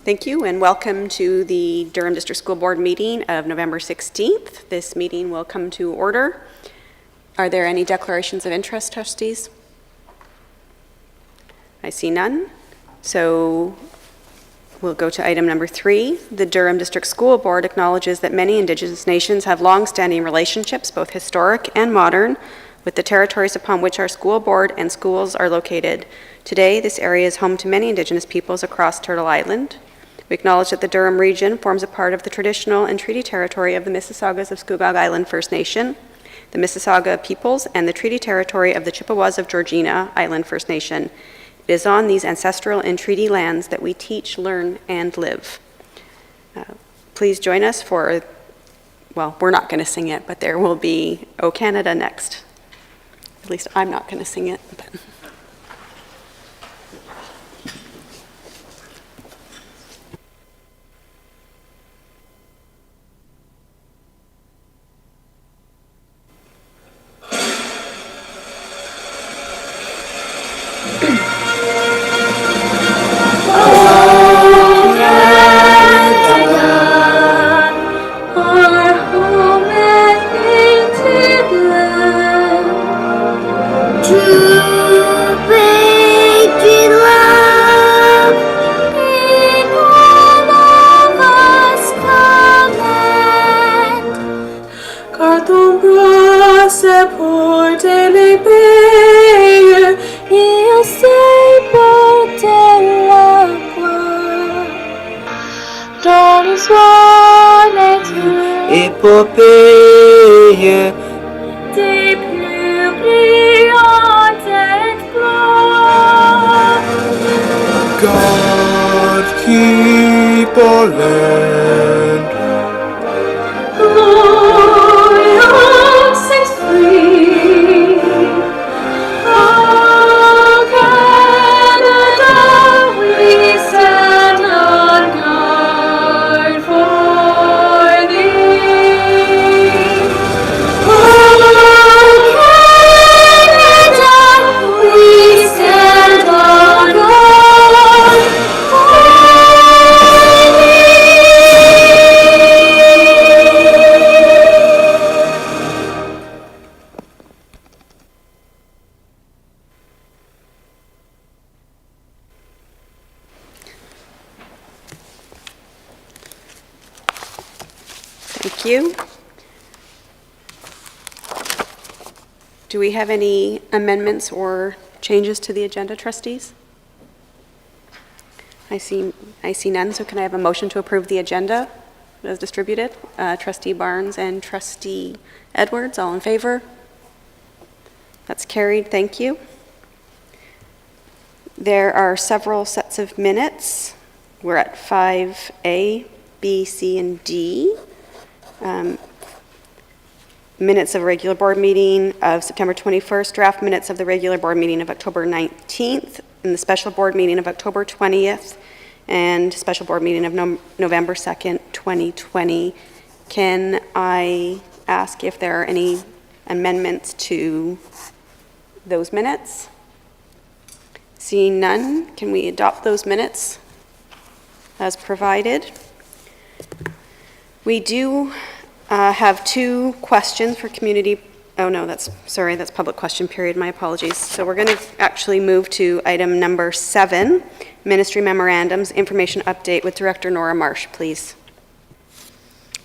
Thank you and welcome to the Durham District School Board meeting of November 16th. This meeting will come to order. Are there any declarations of interest, trustees? I see none. So we'll go to item number 3. The Durham District School Board acknowledges that many Indigenous nations have long-standing relationships, both historic and modern, with the territories upon which our school board and schools are located. Today, this area is home to many Indigenous peoples across Turtle Island. We acknowledge that the Durham region forms a part of the traditional and treaty territory of the Mississaugas of Scugog Island First Nation, the Mississauga peoples, and the treaty territory of the Chippewas of Georgina Island First Nation. It is on these ancestral and treaty lands that we teach, learn, and live. Please join us for, well, we're not going to sing it, but there will be O Canada next. At least I'm not going to sing it. But. Épopée des plus brillantes exploits. God keep our land. Glorious and free. Oh, Canada, we stand on guard for thee. Oh, Canada, we stand on guard for thee. Thank you. Do we have any amendments or changes to the agenda, trustees? I see none, so can I have a motion to approve the agenda as distributed? Trustee Barnes and Trustee Edwards, all in favor? That's carried, thank you. There are several sets of minutes. We're at 5A, B, C, and D. Minutes of regular board meeting of September 21st, draft minutes of the regular board meeting of October 19th, and the special board meeting of October 20th, and special board meeting of November 2nd, 2020. Can I ask if there are any amendments to those minutes? Seeing none, can we adopt those minutes as provided? We do have 2 questions for community. Oh no, that's public question period, my apologies. So we're going to actually move to item number 7, ministry memorandums, information update with Director Nora Marsh, please.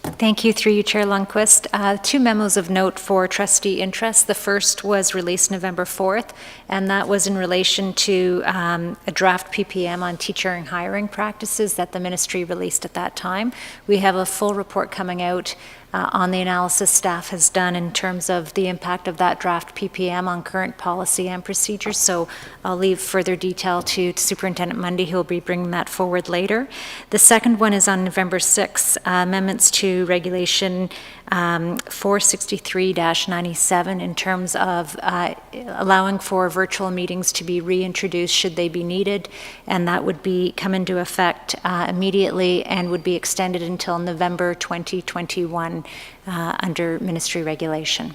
Thank you, through you, Chair Lundquist. 2 memos of note for trustee interest. The first was released November 4th, and that was in relation to a draft PPM on teacher and hiring practices that the ministry released at that time. We have a full report coming out on the analysis staff has done in terms of the impact of that draft PPM on current policy and procedures. So I'll leave further detail to Superintendent Mundy, who will be bringing that forward later. The second one is on November 6th, amendments to Regulation 463-97 in terms of allowing for virtual meetings to be reintroduced should they be needed, and that would come into effect immediately and would be extended until November 2021 under ministry regulation.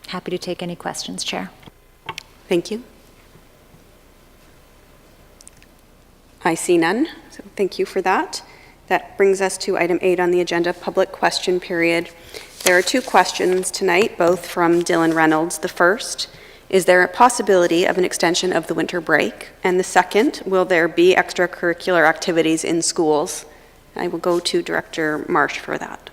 Happy to take any questions, Chair. Thank you. I see none, so thank you for that. That brings us to item 8 on the agenda, public question period. There are 2 questions tonight, both from Dylan Reynolds. The first, is there a possibility of an extension of the winter break? And the second, will there be extracurricular activities in schools? I will go to Director Marsh for that.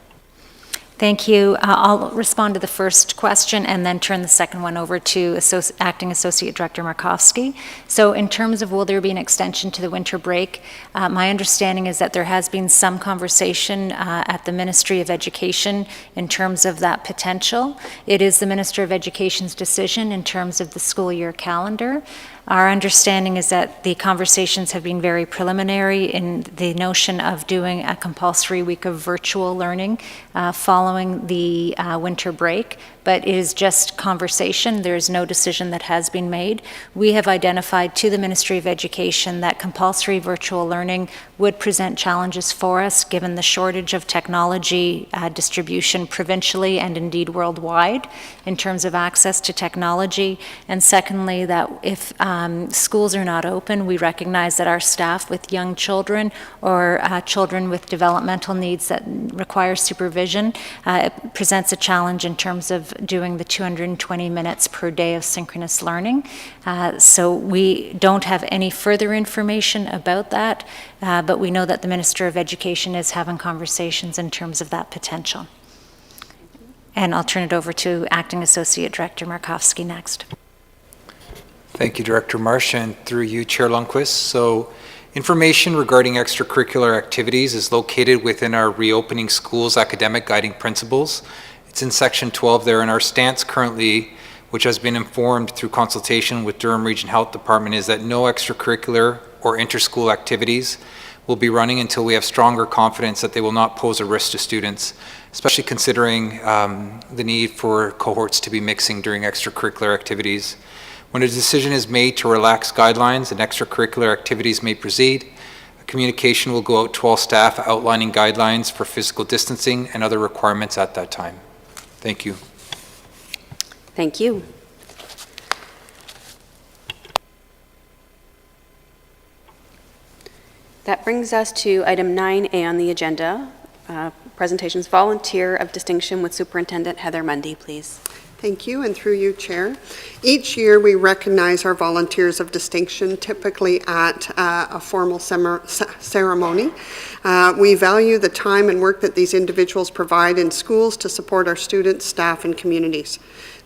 Thank you. I'll respond to the first question and then turn the second one over to Acting Associate Director Markowski. So in terms of will there be an extension to the winter break, my understanding is that there has been some conversation at the Ministry of Education in terms of that potential. It is the Minister of Education's decision in terms of the school year calendar. Our understanding is that the conversations have been very preliminary in the notion of doing a compulsory week of virtual learning following the winter break, but it is just conversation. There is no decision that has been made. We have identified to the Ministry of Education that compulsory virtual learning would present challenges for us given the shortage of technology distribution provincially and indeed worldwide in terms of access to technology. And secondly, that if schools are not open, we recognize that our staff with young children or children with developmental needs that require supervision it presents a challenge in terms of doing the 220 minutes per day of synchronous learning. So we don't have any further information about that, but we know that the Minister of Education is having conversations in terms of that potential. And I'll turn it over to Acting Associate Director Markowski next. Thank you, Director Marsh, and through you, Chair Lundquist. So information regarding extracurricular activities is located within our Reopening Schools Academic Guiding Principles. It's in Section 12 there, and our stance currently, which has been informed through consultation with Durham Region Health Department, is that no extracurricular or inter-school activities will be running until we have stronger confidence that they will not pose a risk to students, especially considering the need for cohorts to be mixing during extracurricular activities. When a decision is made to relax guidelines and extracurricular activities may proceed, a communication will go out to all staff outlining guidelines for physical distancing and other requirements at that time. Thank you. Thank you. That brings us to item 9A on the agenda, presentations Volunteer of Distinction with Superintendent Heather Mundy, please. Thank you, and through you, Chair. Each year we recognize our volunteers of distinction, typically at a formal ceremony. We value the time and work that these individuals provide in schools to support our students, staff, and communities.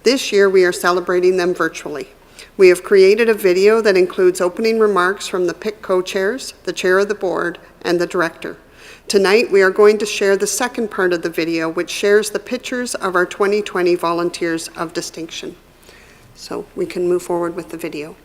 This year we are celebrating them virtually. We have created a video that includes opening remarks from the PIC co-chairs, the chair of the board, and the director. Tonight, we are going to share the second part of the video, which shares the pictures of our 2020 Volunteers of Distinction. So we can move forward with the video.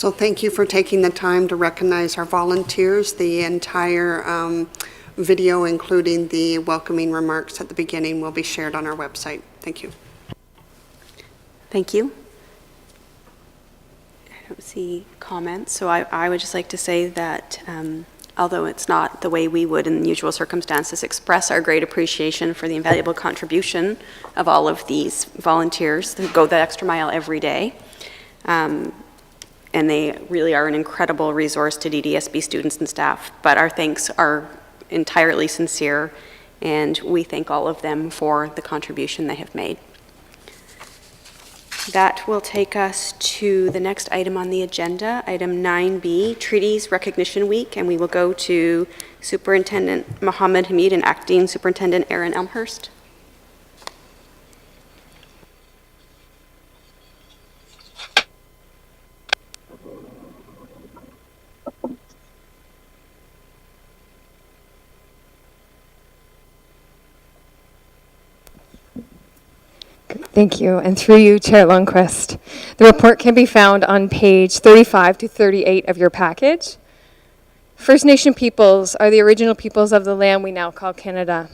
So thank you for taking the time to recognize our volunteers. The entire video, including the welcoming remarks at the beginning, will be shared on our website. Thank you. Thank you. I don't see comments, so I would just like to say that although it's not the way we would in the usual circumstances express our great appreciation for the invaluable contribution of all of these volunteers who go that extra mile every day. And they really are an incredible resource to DDSB students and staff, but our thanks are entirely sincere, and we thank all of them for the contribution they have made. That will take us to the next item on the agenda, item 9B, Treaties Recognition Week, and we will go to Superintendent Mohammed Hamid and Acting Superintendent Aaron Elmhurst. Thank you, and through you, Chair Lundquist. The report can be found on page 35 to 38 of your package. First Nation peoples are the original peoples of the land we now call Canada.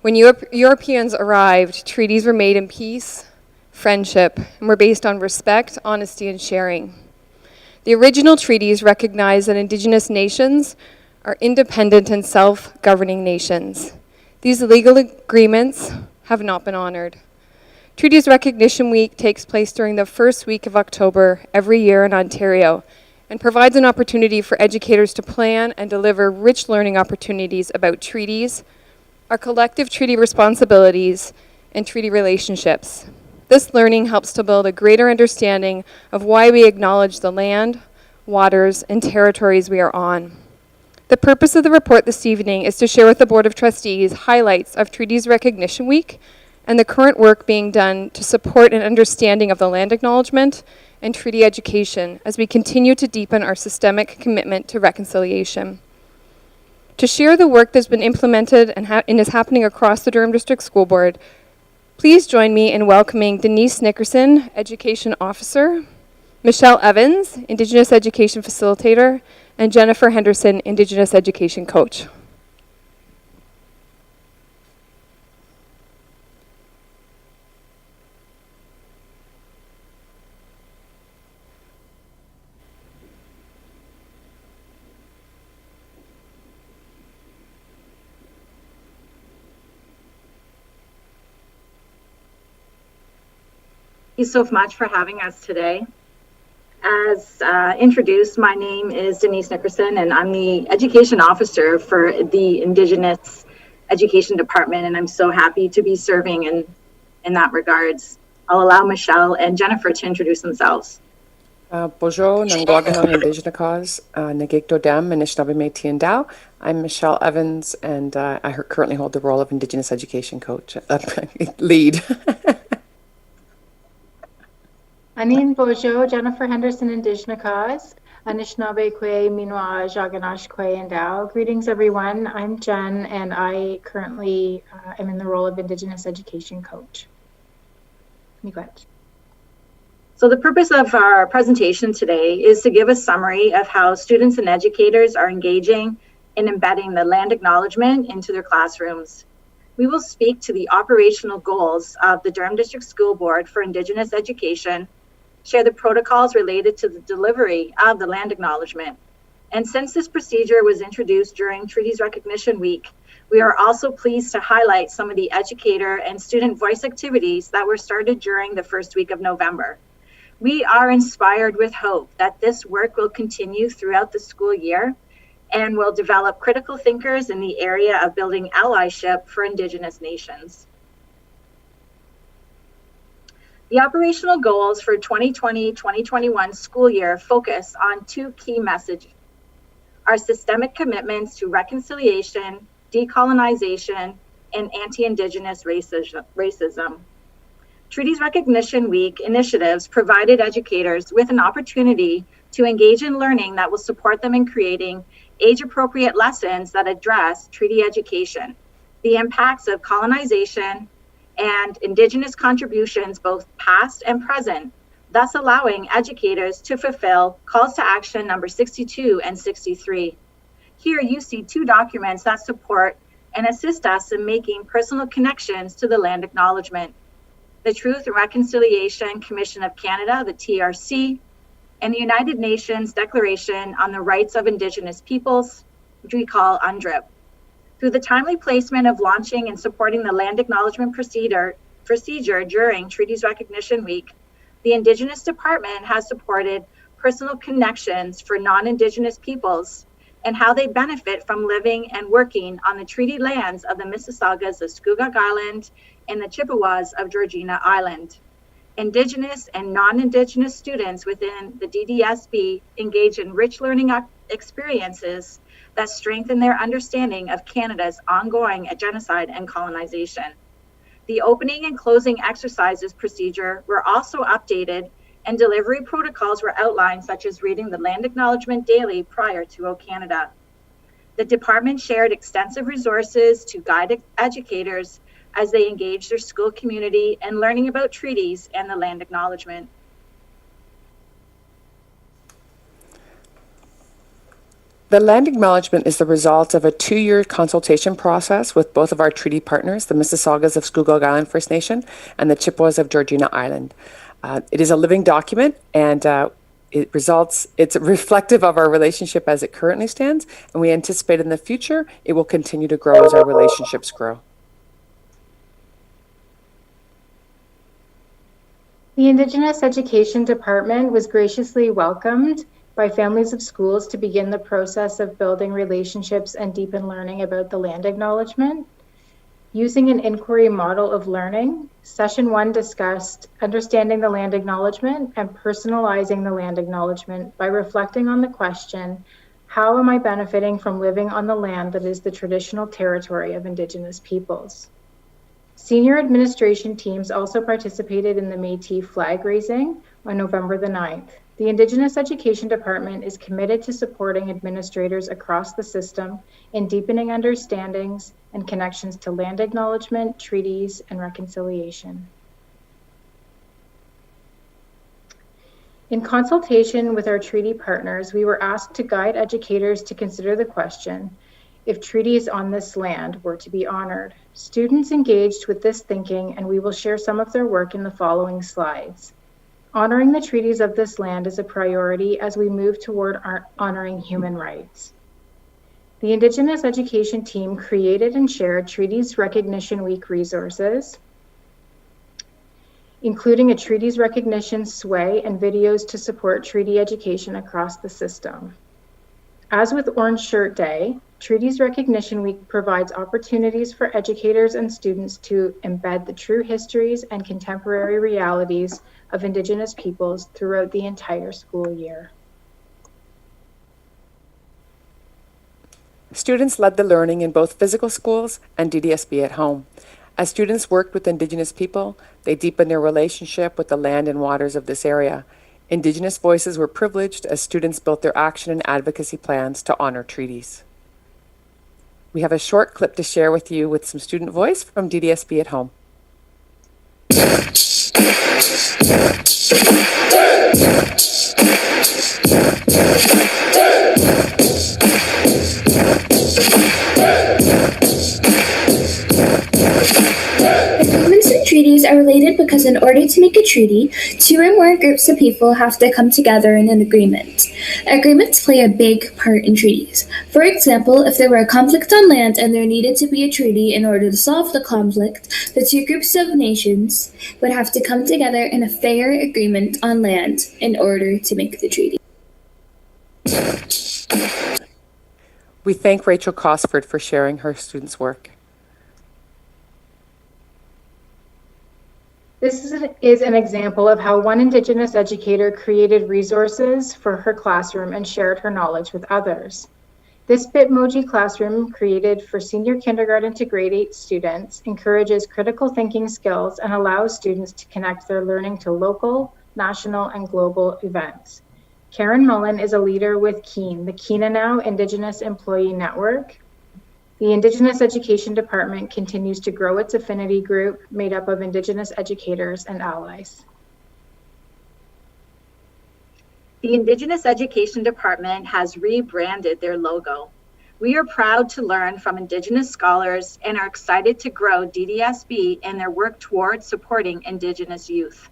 When Europeans arrived, treaties were made in peace, friendship, and were based on respect, honesty, and sharing. The original treaties recognize that Indigenous nations are independent and self-governing nations. These legal agreements have not been honored. Treaties Recognition Week takes place during the first week of October every year in Ontario and provides an opportunity for educators to plan and deliver rich learning opportunities about treaties, our collective treaty responsibilities, and treaty relationships. This learning helps to build a greater understanding of why we acknowledge the land, waters, and territories we are on. The purpose of the report this evening is to share with the Board of Trustees highlights of Treaties Recognition Week and the current work being done to support an understanding of the land acknowledgement and treaty education as we continue to deepen our systemic commitment to reconciliation. To share the work that's been implemented and is happening across the Durham District School Board, please join me in welcoming Denise Nickerson, Education Officer, Michelle Evans, Indigenous Education Facilitator, and Jennifer Henderson, Indigenous Education Coach. Thank you so much for having us today. As introduced, my name is Denise Nickerson, and I'm the Education Officer for the Indigenous Education Department, and I'm so happy to be serving in that regards. I'll allow Michelle and Jennifer to introduce themselves. Bonjour, Nangwaganong Indigenous Cause, Nagikto Dem, Anishinaabe Métis and Dao. I'm Michelle Evans, and I currently hold the role of Indigenous Education Coach, lead. Anin Bojo, Jennifer Henderson, Indigenous Cause, Anishinaabe Kwe, Minwa, Jaganash Kwe, and Dao. Greetings, everyone. I'm Jen, and I currently am in the role of Indigenous Education Coach. Miigwech. So the purpose of our presentation today is to give a summary of how students and educators are engaging in embedding the land acknowledgement into their classrooms. We will speak to the operational goals of the Durham District School Board for Indigenous Education, share the protocols related to the delivery of the land acknowledgement. And since this procedure was introduced during Treaties Recognition Week, we are also pleased to highlight some of the educator and student voice activities that were started during the first week of November. We are inspired with hope that this work will continue throughout the school year and will develop critical thinkers in the area of building allyship for Indigenous nations. The operational goals for 2020-2021 school year focus on two key messages: our systemic commitments to reconciliation, decolonization, and anti-Indigenous racism. Treaties Recognition Week initiatives provided educators with an opportunity to engage in learning that will support them in creating age-appropriate lessons that address treaty education, the impacts of colonization, and Indigenous contributions, both past and present, thus allowing educators to fulfill calls to action number 62 and 63. Here you see two documents that support and assist us in making personal connections to the land acknowledgement. The Truth and Reconciliation Commission of Canada, the TRC, and the United Nations Declaration on the Rights of Indigenous Peoples, which we call UNDRIP. Through the timely placement of launching and supporting the land acknowledgement procedure during Treaties Recognition Week, the Indigenous Department has supported personal connections for non-Indigenous peoples and how they benefit from living and working on the treaty lands of the Mississaugas of Scugog Island and the Chippewas of Georgina Island. Indigenous and non-Indigenous students within the DDSB engage in rich learning experiences that strengthen their understanding of Canada's ongoing genocide and colonization. The opening and closing exercises procedure were also updated, and delivery protocols were outlined, such as reading the land acknowledgement daily prior to O Canada. The department shared extensive resources to guide educators as they engage their school community in learning about treaties and the land acknowledgement. The land acknowledgement is the result of a 2-year consultation process with both of our treaty partners, the Mississaugas of Scugog Island First Nation and the Chippewas of Georgina Island. It is a living document, and it's reflective of our relationship as it currently stands, and we anticipate in the future it will continue to grow as our relationships grow. The Indigenous Education Department was graciously welcomed by families of schools to begin the process of building relationships and deepen learning about the land acknowledgement. Using an inquiry model of learning, Session 1 discussed understanding the land acknowledgement and personalizing the land acknowledgement by reflecting on the question, how am I benefiting from living on the land that is the traditional territory of Indigenous peoples? Senior administration teams also participated in the Métis flag raising on November the 9th. The Indigenous Education Department is committed to supporting administrators across the system in deepening understandings and connections to land acknowledgement, treaties, and reconciliation. In consultation with our treaty partners, we were asked to guide educators to consider the question, if treaties on this land were to be honored. Students engaged with this thinking, and we will share some of their work in the following slides. Honoring the treaties of this land is a priority as we move toward honoring human rights. The Indigenous Education team created and shared Treaties Recognition Week resources, including a Treaties Recognition sway and videos to support treaty education across the system. As with Orange Shirt Day, Treaties Recognition Week provides opportunities for educators and students to embed the true histories and contemporary realities of Indigenous peoples throughout the entire school year. Students led the learning in both physical schools and DDSB at home. As students worked with Indigenous people, they deepened their relationship with the land and waters of this area. Indigenous voices were privileged as students built their action and advocacy plans to honor treaties. We have a short clip to share with you with some student voice from DDSB at home. Agreements and treaties are related because in order to make a treaty, two or more groups of people have to come together in an agreement. Agreements play a big part in treaties. For example, if there were a conflict on land and there needed to be a treaty in order to solve the conflict, the two groups of nations would have to come together in a fair agreement on land in order to make the treaty. We thank Rachel Cosford for sharing her students' work. This is an example of how one Indigenous educator created resources for her classroom and shared her knowledge with others. This Bitmoji classroom, created for senior kindergarten to grade 8 students, encourages critical thinking skills and allows students to connect their learning to local, national, and global events. Karen Mullen is a leader with KEEN, the Keenanow Indigenous Employee Network. The Indigenous Education Department continues to grow its affinity group made up of Indigenous educators and allies. The Indigenous Education Department has rebranded their logo. We are proud to learn from Indigenous scholars and are excited to grow DDSB in their work towards supporting Indigenous youth.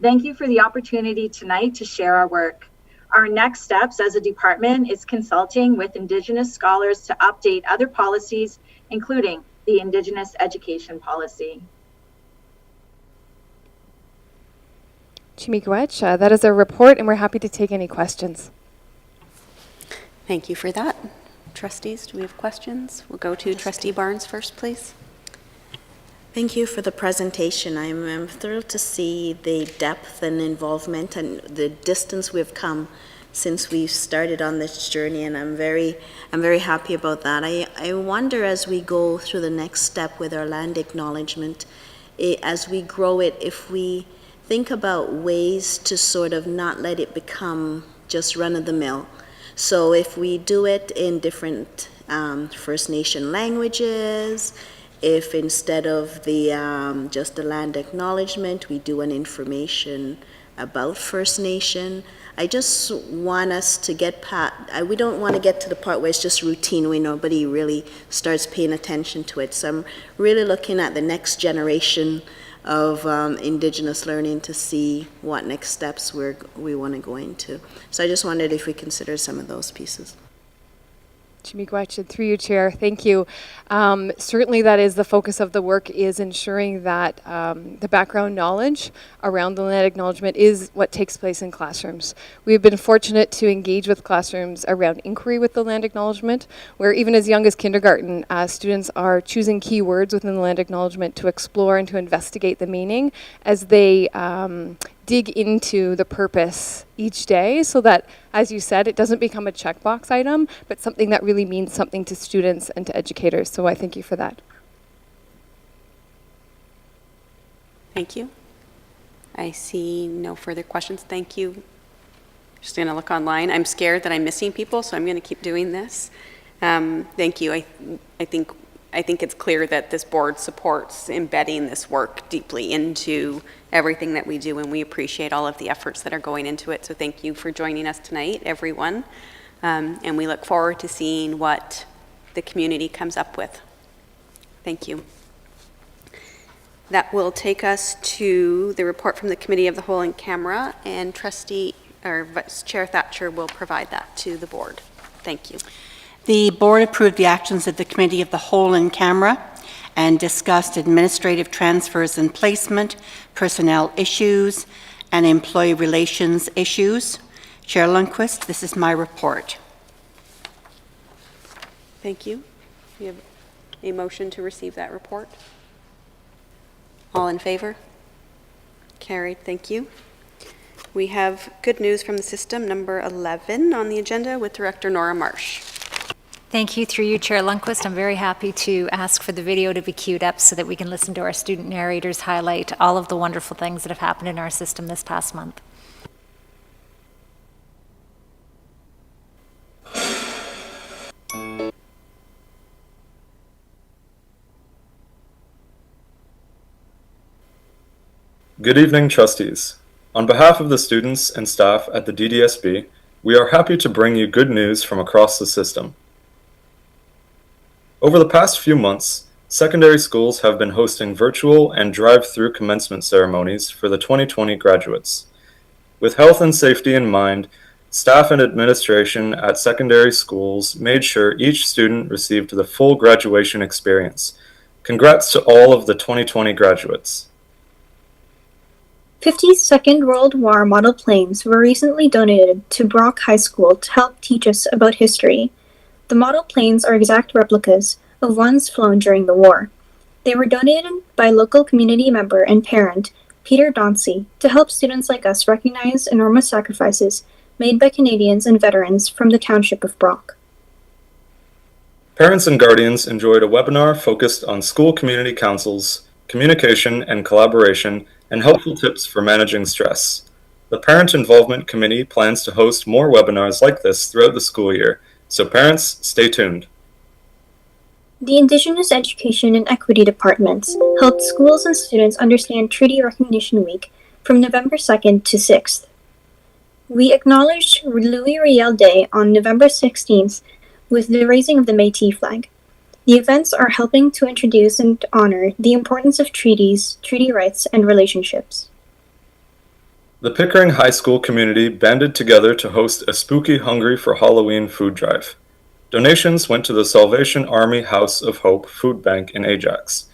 Thank you for the opportunity tonight to share our work. Our next steps as a department is consulting with Indigenous scholars to update other policies, including the Indigenous Education Policy. Chimigwech, that is our report, and we're happy to take any questions. Thank you for that. Trustees, do we have questions? We'll go to Trustee Barnes first, please. Thank you for the presentation. I'm thrilled to see the depth and involvement and the distance we've come since we started on this journey, and I'm very happy about that. I wonder, as we go through the next step with our land acknowledgement, as we grow it, if we think about ways to sort of not let it become just run-of-the-mill. So if we do it in different First Nation languages, if instead of the just the land acknowledgement, we do an information about First Nation. I just want us to get we don't want to get to the part where it's just routine, where nobody really starts paying attention to it. So I'm really looking at the next generation of Indigenous learning to see what next steps we want to go into. So I just wondered if we consider some of those pieces. Chimigwech, through you, Chair, thank you. Certainly that is the focus of the work, is ensuring that the background knowledge around the land acknowledgement is what takes place in classrooms. We've been fortunate to engage with classrooms around inquiry with the land acknowledgement, where even as young as kindergarten, students are choosing keywords within the land acknowledgement to explore and to investigate the meaning as they dig into the purpose each day, so that, as you said, it doesn't become a checkbox item, but something that really means something to students and to educators. So I thank you for that. Thank you. I see no further questions. Thank you. Just going to look online. I'm scared that I'm missing people, so I'm going to keep doing this. Thank you. I think it's clear that this board supports embedding this work deeply into everything that we do, and we appreciate all of the efforts that are going into it. So thank you for joining us tonight, everyone. And we look forward to seeing what the community comes up with. Thank you. That will take us to the report from the Committee of the Whole in camera, and Vice Chair Thatcher will provide that to the board. Thank you. The board approved the actions of the Committee of the Whole in camera and discussed administrative transfers and placement, personnel issues, and employee relations issues. Chair Lundquist, this is my report. Thank you. We have a motion to receive that report. All in favor? Carried. Thank you. We have good news from the system, number 11 on the agenda, with Director Nora Marsh. Thank you. Through you, Chair Lundquist, I'm very happy to ask for the video to be queued up so that we can listen to our student narrators highlight all of the wonderful things that have happened in our system this past month. Good evening, trustees. On behalf of the students and staff at the DDSB, we are happy to bring you good news from across the system. Over the past few months, secondary schools have been hosting virtual and drive-through commencement ceremonies for the 2020 graduates. With health and safety in mind, staff and administration at secondary schools made sure each student received the full graduation experience. Congrats to all of the 2020 graduates. 50 Second World War model planes were recently donated to Brock High School to help teach us about history. The model planes are exact replicas of ones flown during the war. They were donated by local community member and parent Peter Dauncey to help students like us recognize enormous sacrifices made by Canadians and veterans from the township of Brock. Parents and guardians enjoyed a webinar focused on school community councils, communication and collaboration, and helpful tips for managing stress. The Parent Involvement Committee plans to host more webinars like this throughout the school year, so parents, stay tuned. The Indigenous Education and Equity Departments helped schools and students understand Treaty Recognition Week from November 2nd to 6th. We acknowledged Louis Riel Day on November 16th with the raising of the Métis flag. The events are helping to introduce and honor the importance of treaties, treaty rights, and relationships. The Pickering High School community banded together to host a Spooky Hungry for Halloween food drive. Donations went to the Salvation Army House of Hope Food Bank in Ajax.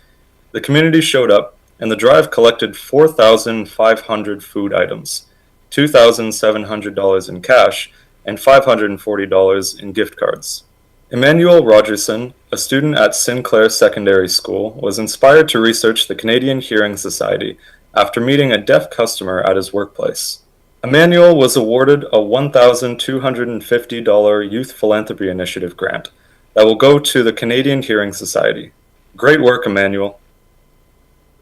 The community showed up, and the drive collected 4,500 food items, $2,700 in cash, and $540 in gift cards. Emmanuel Rogerson, a student at Sinclair Secondary School, was inspired to research the Canadian Hearing Society after meeting a deaf customer at his workplace. Emmanuel was awarded a $1,250 Youth Philanthropy Initiative grant that will go to the Canadian Hearing Society. Great work, Emmanuel.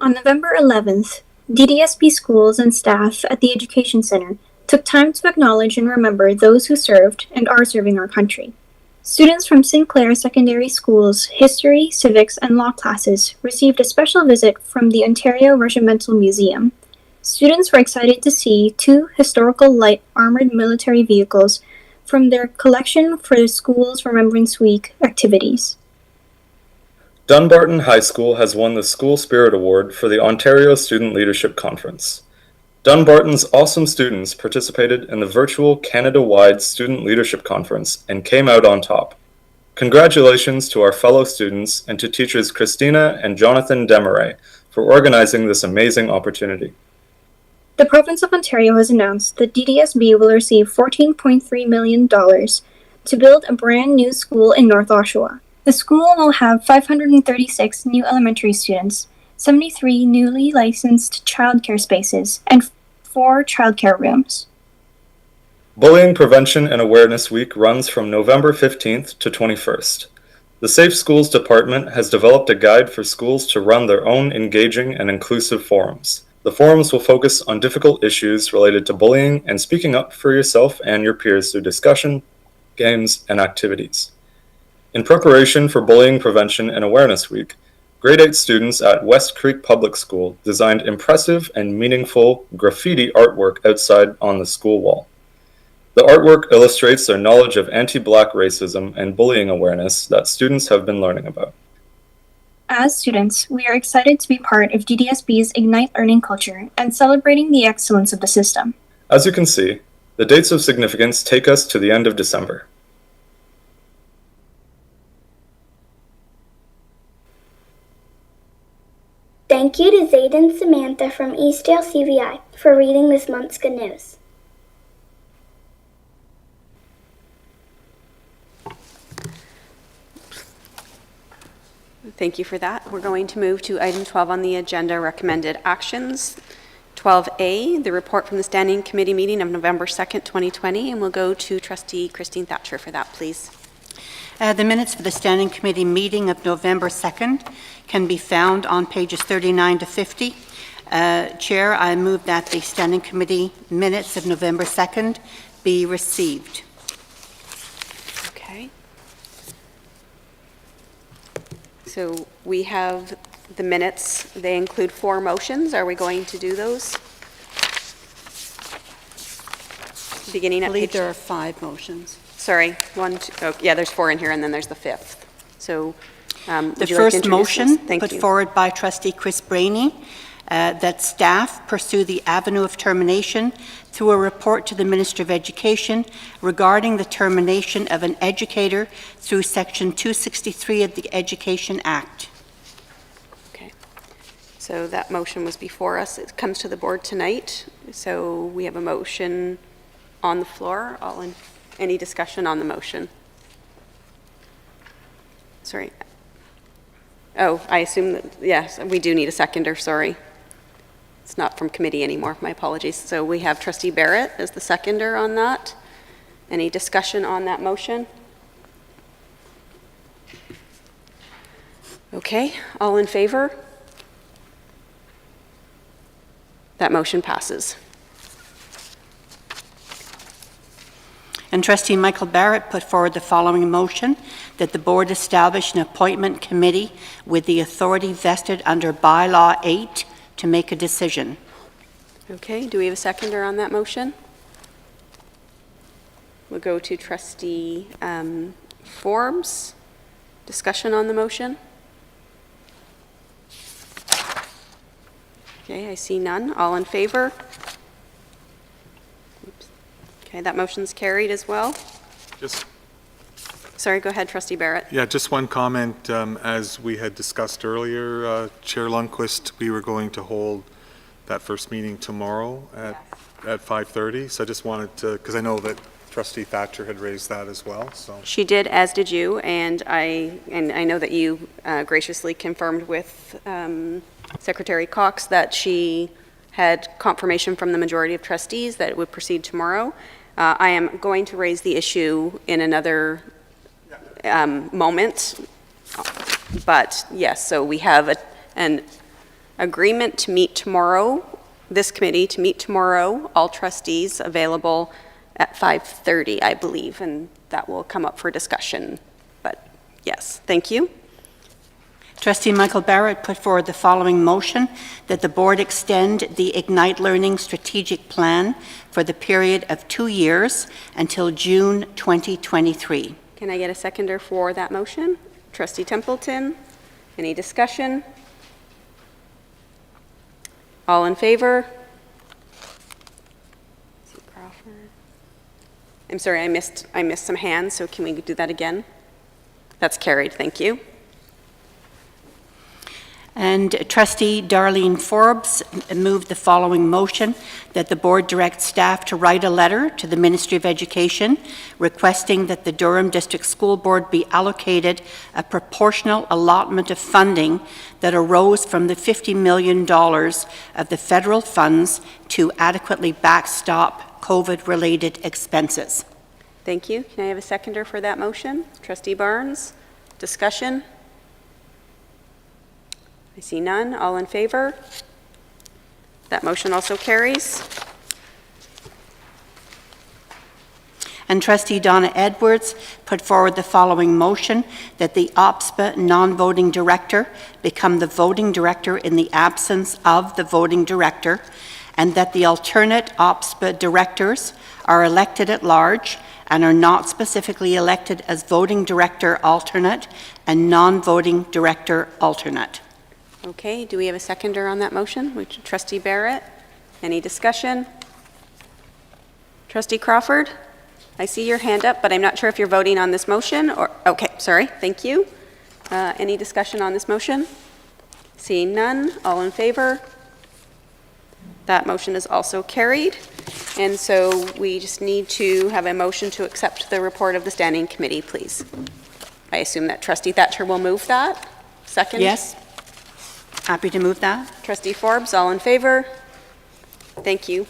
On November 11th, DDSB schools and staff at the Education Center took time to acknowledge and remember those who served and are serving our country. Students from Sinclair Secondary School's history, civics, and law classes received a special visit from the Ontario Regimental Museum. Students were excited to see 2 historical light armored military vehicles from their collection for the school's Remembrance Week activities. Dunbarton High School has won the School Spirit Award for the Ontario Student Leadership Conference. Dunbarton's awesome students participated in the virtual Canada-wide Student Leadership Conference and came out on top. Congratulations to our fellow students and to teachers Christina and Jonathan Demaray for organizing this amazing opportunity. The Province of Ontario has announced that DDSB will receive $14.3 million to build a brand new school in North Oshawa. The school will have 536 new elementary students, 73 newly licensed childcare spaces, and 4 childcare rooms. Bullying Prevention and Awareness Week runs from November 15th to 21st. The Safe Schools Department has developed a guide for schools to run their own engaging and inclusive forums. The forums will focus on difficult issues related to bullying and speaking up for yourself and your peers through discussion, games, and activities. In preparation for Bullying Prevention and Awareness Week, Grade 8 students at West Creek Public School designed impressive and meaningful graffiti artwork outside on the school wall. The artwork illustrates their knowledge of anti-Black racism and bullying awareness that students have been learning about. As students, we are excited to be part of DDSB's Ignite Learning Culture and celebrating the excellence of the system. As you can see, the dates of significance take us to the end of December. Thank you to Zaid and Samantha from Eastdale CVI for reading this month's good news. Thank you for that. We're going to move to item 12 on the agenda, recommended actions. 12A, the report from the Standing Committee meeting of November 2nd, 2020, and we'll go to Trustee Christine Thatcher for that, please. The minutes for the Standing Committee meeting of November 2nd can be found on pages 39 to 50. Chair, I move that the Standing Committee minutes of November 2nd be received. Okay. So we have the minutes. They include 4 motions. Are we going to do those? Beginning at I believe page... there are 5 motions. Sorry, 1, 2, oh, yeah, there's 4 in here, and then there's the 5th. So, The would you like to first introduce motion this? put forward by Trustee Chris Brainy, that staff pursue the avenue of termination through a report to the Minister of Education regarding the termination of an educator through Section 263 of the Education Act. Okay. So that motion was before us. It comes to the board tonight. So we have a motion on the floor. Any discussion on the motion? Sorry. Oh, I assume that, yes, we do need a seconder, sorry. It's not from committee anymore, my apologies. So we have Trustee Barrett as the seconder on that. Any discussion on that motion? Okay, all in favor? That motion passes. And Trustee Michael Barrett put forward the following motion, that the board establish an appointment committee with the authority vested under Bylaw 8 to make a decision. Okay, do we have a seconder on that motion? We'll go to Trustee Forbes. Discussion on the motion? Okay, I see none. All in favor? Oops. Okay, that motion's carried as well. Sorry, go ahead, Trustee Barrett. Yeah, just one comment. As we had discussed earlier, Chair Lundquist, we were going to hold that first meeting tomorrow at 5:30. So I just wanted to, because I know that Trustee Thatcher had raised that as well. So She did, as did you, and I know that you graciously confirmed with Secretary Cox that she had confirmation from the majority of trustees that it would proceed tomorrow. I am going to raise the issue in another moment, but yes, so we have an agreement to meet tomorrow, this committee to meet tomorrow, all trustees available at 5:30, I believe, and that will come up for discussion. But yes, thank you. Trustee Michael Barrett put forward the following motion, that the board extend the Ignite Learning Strategic Plan for the period of 2 years until June 2023. Can I get a seconder for that motion? Trustee Templeton, any discussion? All in favor? I'm sorry, I missed some hands, so can we do that again? That's carried, thank you. And Trustee Darlene Forbes moved the following motion, that the board direct staff to write a letter to the Ministry of Education requesting that the Durham District School Board be allocated a proportional allotment of funding that arose from the $50 million of the federal funds to adequately backstop COVID-related expenses. Thank you. Can I have a seconder for that motion? Trustee Barnes, discussion? I see none. All in favor? That motion also carries. And Trustee Donna Edwards put forward the following motion, that the OPSPA non-voting director become the voting director in the absence of the voting director, and that the alternate OPSPA directors are elected at large and are not specifically elected as voting director alternate and non-voting director alternate. Okay, do we have a seconder on that motion? Trustee Barrett, any discussion? Trustee Crawford, I see your hand up, but I'm not sure if you're voting on this motion or, okay, sorry, thank you. Any discussion on this motion? Seeing none, all in favor? That motion is also carried. And so we just need to have a motion to accept the report of the Standing Committee, please. I assume that Trustee Thatcher will move that. Second? Yes. Happy to move that. Trustee Forbes, all in favor? Thank you.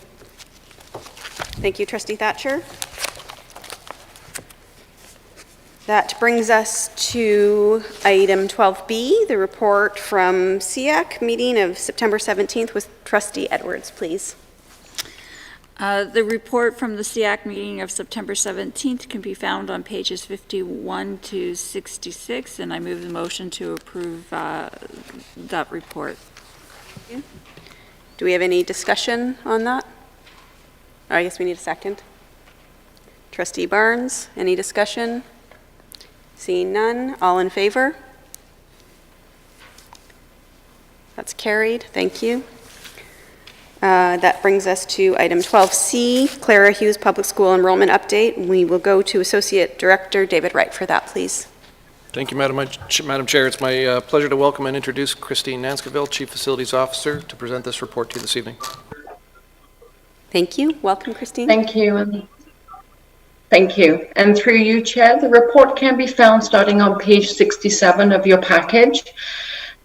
Thank you, Trustee Thatcher. That brings us to item 12B, the report from SEAC meeting of September 17th with Trustee Edwards, please. The report from the SEAC meeting of September 17th can be found on pages 51 to 66, and I move the motion to approve that report. Do we have any discussion on that? Oh, I guess we need a second. Trustee Barnes, any discussion? Seeing none, all in favor? That's carried, thank you. That brings us to item 12C, Clara Hughes Public School Enrollment Update. We will go to Associate Director David Wright for that, please. Thank you, Madam Chair. It's my pleasure to welcome and introduce Christine Nanscoville, Chief Facilities Officer, to present this report to you this evening. Thank you. Welcome, Christine. Thank you. Thank you. And through you, Chair, the report can be found starting on page 67 of your package.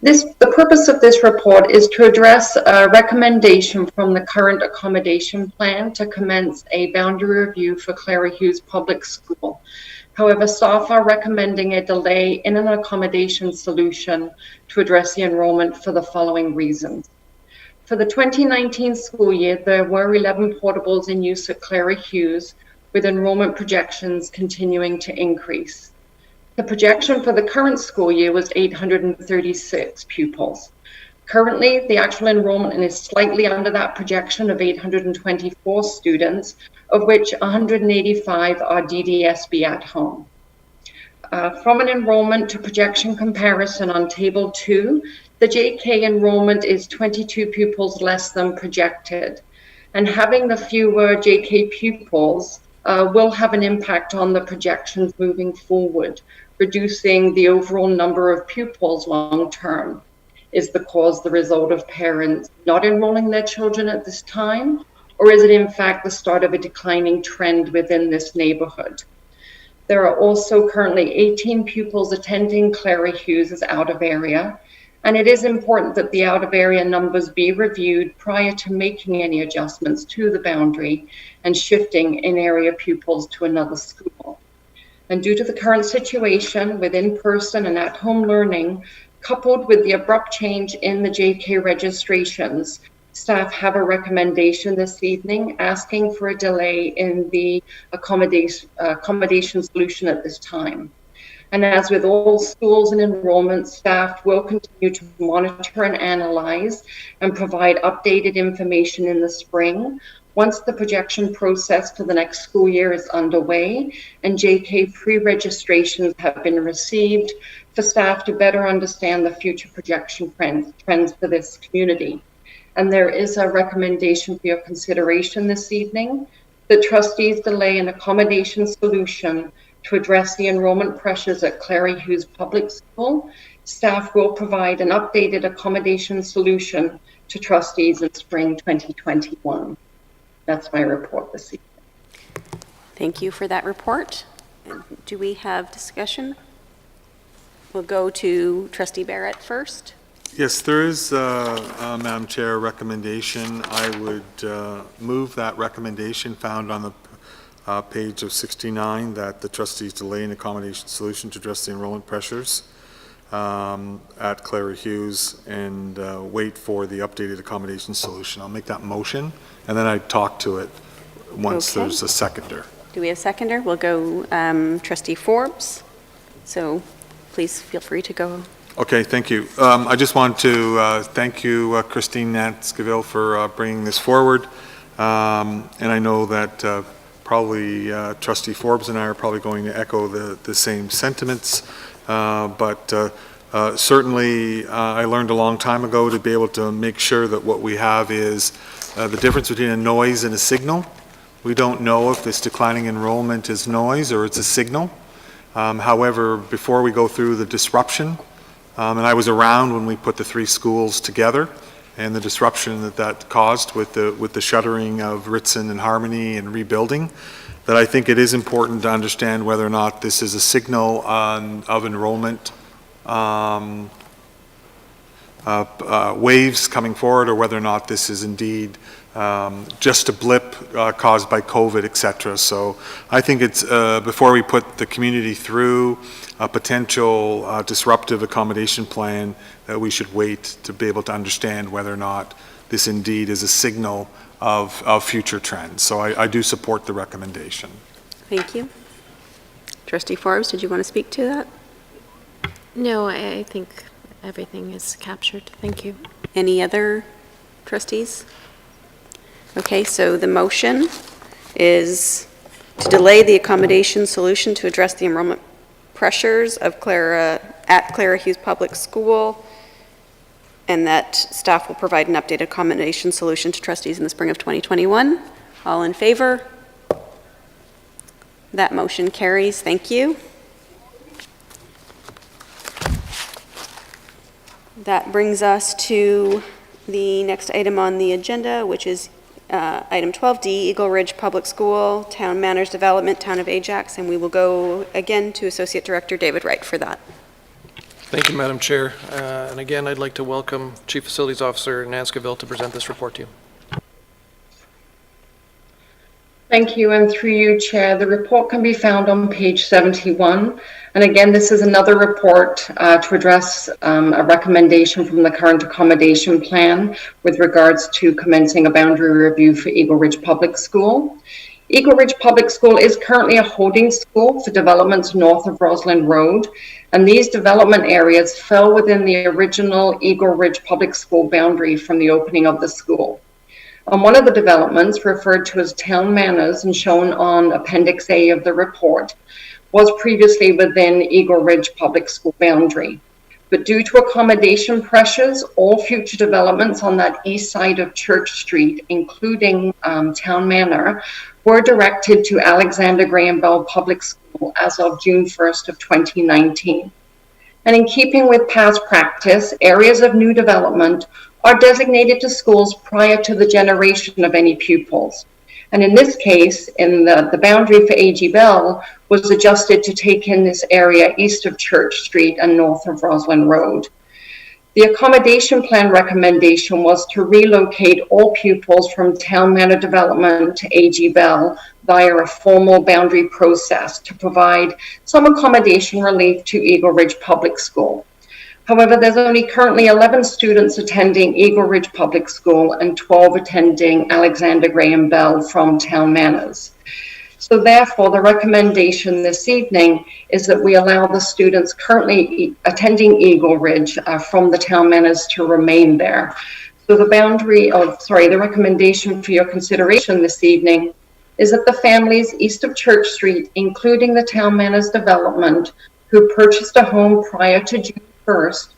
The purpose of this report is to address a recommendation from the current accommodation plan to commence a boundary review for Clara Hughes Public School. However, staff are recommending a delay in an accommodation solution to address the enrollment for the following reasons. For the 2019 school year, there were 11 portables in use at Clara Hughes, with enrollment projections continuing to increase. The projection for the current school year was 836 pupils. Currently, the actual enrollment is slightly under that projection of 824 students, of which 185 are DDSB at home. From an enrollment to projection comparison on Table 2, the JK enrollment is 22 pupils less than projected. And having the fewer JK pupils will have an impact on the projections moving forward, reducing the overall number of pupils long term. Is the cause the result of parents not enrolling their children at this time, or is it in fact the start of a declining trend within this neighborhood? There are also currently 18 pupils attending Clary Hughes as out of area, and it is important that the out of area numbers be reviewed prior to making any adjustments to the boundary and shifting in area pupils to another school. And due to the current situation with in-person and at-home learning, coupled with the abrupt change in the JK registrations, staff have a recommendation this evening asking for a delay in the accommodation solution at this time. And as with all schools and enrollment, staff will continue to monitor and analyze and provide updated information in the spring once the projection process for the next school year is underway and JK pre-registrations have been received, for staff to better understand the future projection trends for this community. And there is a recommendation for your consideration this evening. The trustees delay an accommodation solution to address the enrollment pressures at Clary Hughes Public School. Staff will provide an updated accommodation solution to trustees in spring 2021. That's my report this evening. Thank you for that report. Do we have discussion? We'll go to Trustee Barrett first. Yes, there is, Madam Chair, a recommendation. I would move that recommendation found on the page of 69, that the trustees delay an accommodation solution to address the enrollment pressures at Clary Hughes and wait for the updated accommodation solution. I'll make that motion, and then I talk to it once there's a seconder. Do we have a seconder? We'll go Trustee Forbes. So please feel free to go. Okay, thank you. I just want to thank you, Christine Nanskaville, for bringing this forward. And I know that probably Trustee Forbes and I are probably going to echo the same sentiments. But certainly I learned a long time ago to be able to make sure that what we have is the difference between a noise and a signal. We don't know if this declining enrollment is noise or it's a signal. However, before we go through the disruption, and I was around when we put the three schools together and the disruption that caused with the shuttering of Ritson and Harmony and rebuilding, that I think it is important to understand whether or not this is a signal of enrollment waves coming forward, or whether or not this is indeed just a blip caused by COVID, etc. So I think it's before we put the community through a potential disruptive accommodation plan, that we should wait to be able to understand whether or not this indeed is a signal of future trends. So I do support the recommendation. Thank you. Trustee Forbes, did you want to speak to that? No, I think everything is captured. Thank you. Any other trustees? Okay, so the motion is to delay the accommodation solution to address the enrollment pressures of Clara Hughes Public School, and that staff will provide an updated accommodation solution to trustees in the spring of 2021. All in favor? That motion carries. Thank you. That brings us to the next item on the agenda, which is item 12D, Eagle Ridge Public School, Town Manners Development, Town of Ajax, and we will go again to Associate Director David Wright for that. Thank you, Madam Chair. And again, I'd like to welcome Chief Facilities Officer Nanskaville to present this report to you. Thank you, and through you, Chair, the report can be found on page 71. And again, this is another report to address a recommendation from the current accommodation plan with regards to commencing a boundary review for Eagle Ridge Public School. Eagle Ridge Public School is currently a holding school for developments north of Roslyn Road, and these development areas fell within the original Eagle Ridge Public School boundary from the opening of the school. One of the developments, referred to as Town Manors and shown on Appendix A of the report, was previously within Eagle Ridge Public School boundary. But due to accommodation pressures, all future developments on that east side of Church Street, including Town Manor, were directed to Alexander Graham Bell Public School as of June 1st of 2019. And in keeping with past practice, areas of new development are designated to schools prior to the generation of any pupils. And in this case, in the boundary for A.G. Bell was adjusted to take in this area east of Church Street and north of Roslyn Road. The accommodation plan recommendation was to relocate all pupils from Town Manor development to A.G. Bell via a formal boundary process to provide some accommodation relief to Eagle Ridge Public School. However, there's only currently 11 students attending Eagle Ridge Public School and 12 attending Alexander Graham Bell from Town Manors. So therefore, the recommendation this evening is that we allow the students currently attending Eagle Ridge from the Town Manors to remain there. So the recommendation for your consideration this evening is that the families east of Church Street, including the Town Manors development, who purchased a home prior to June 1st,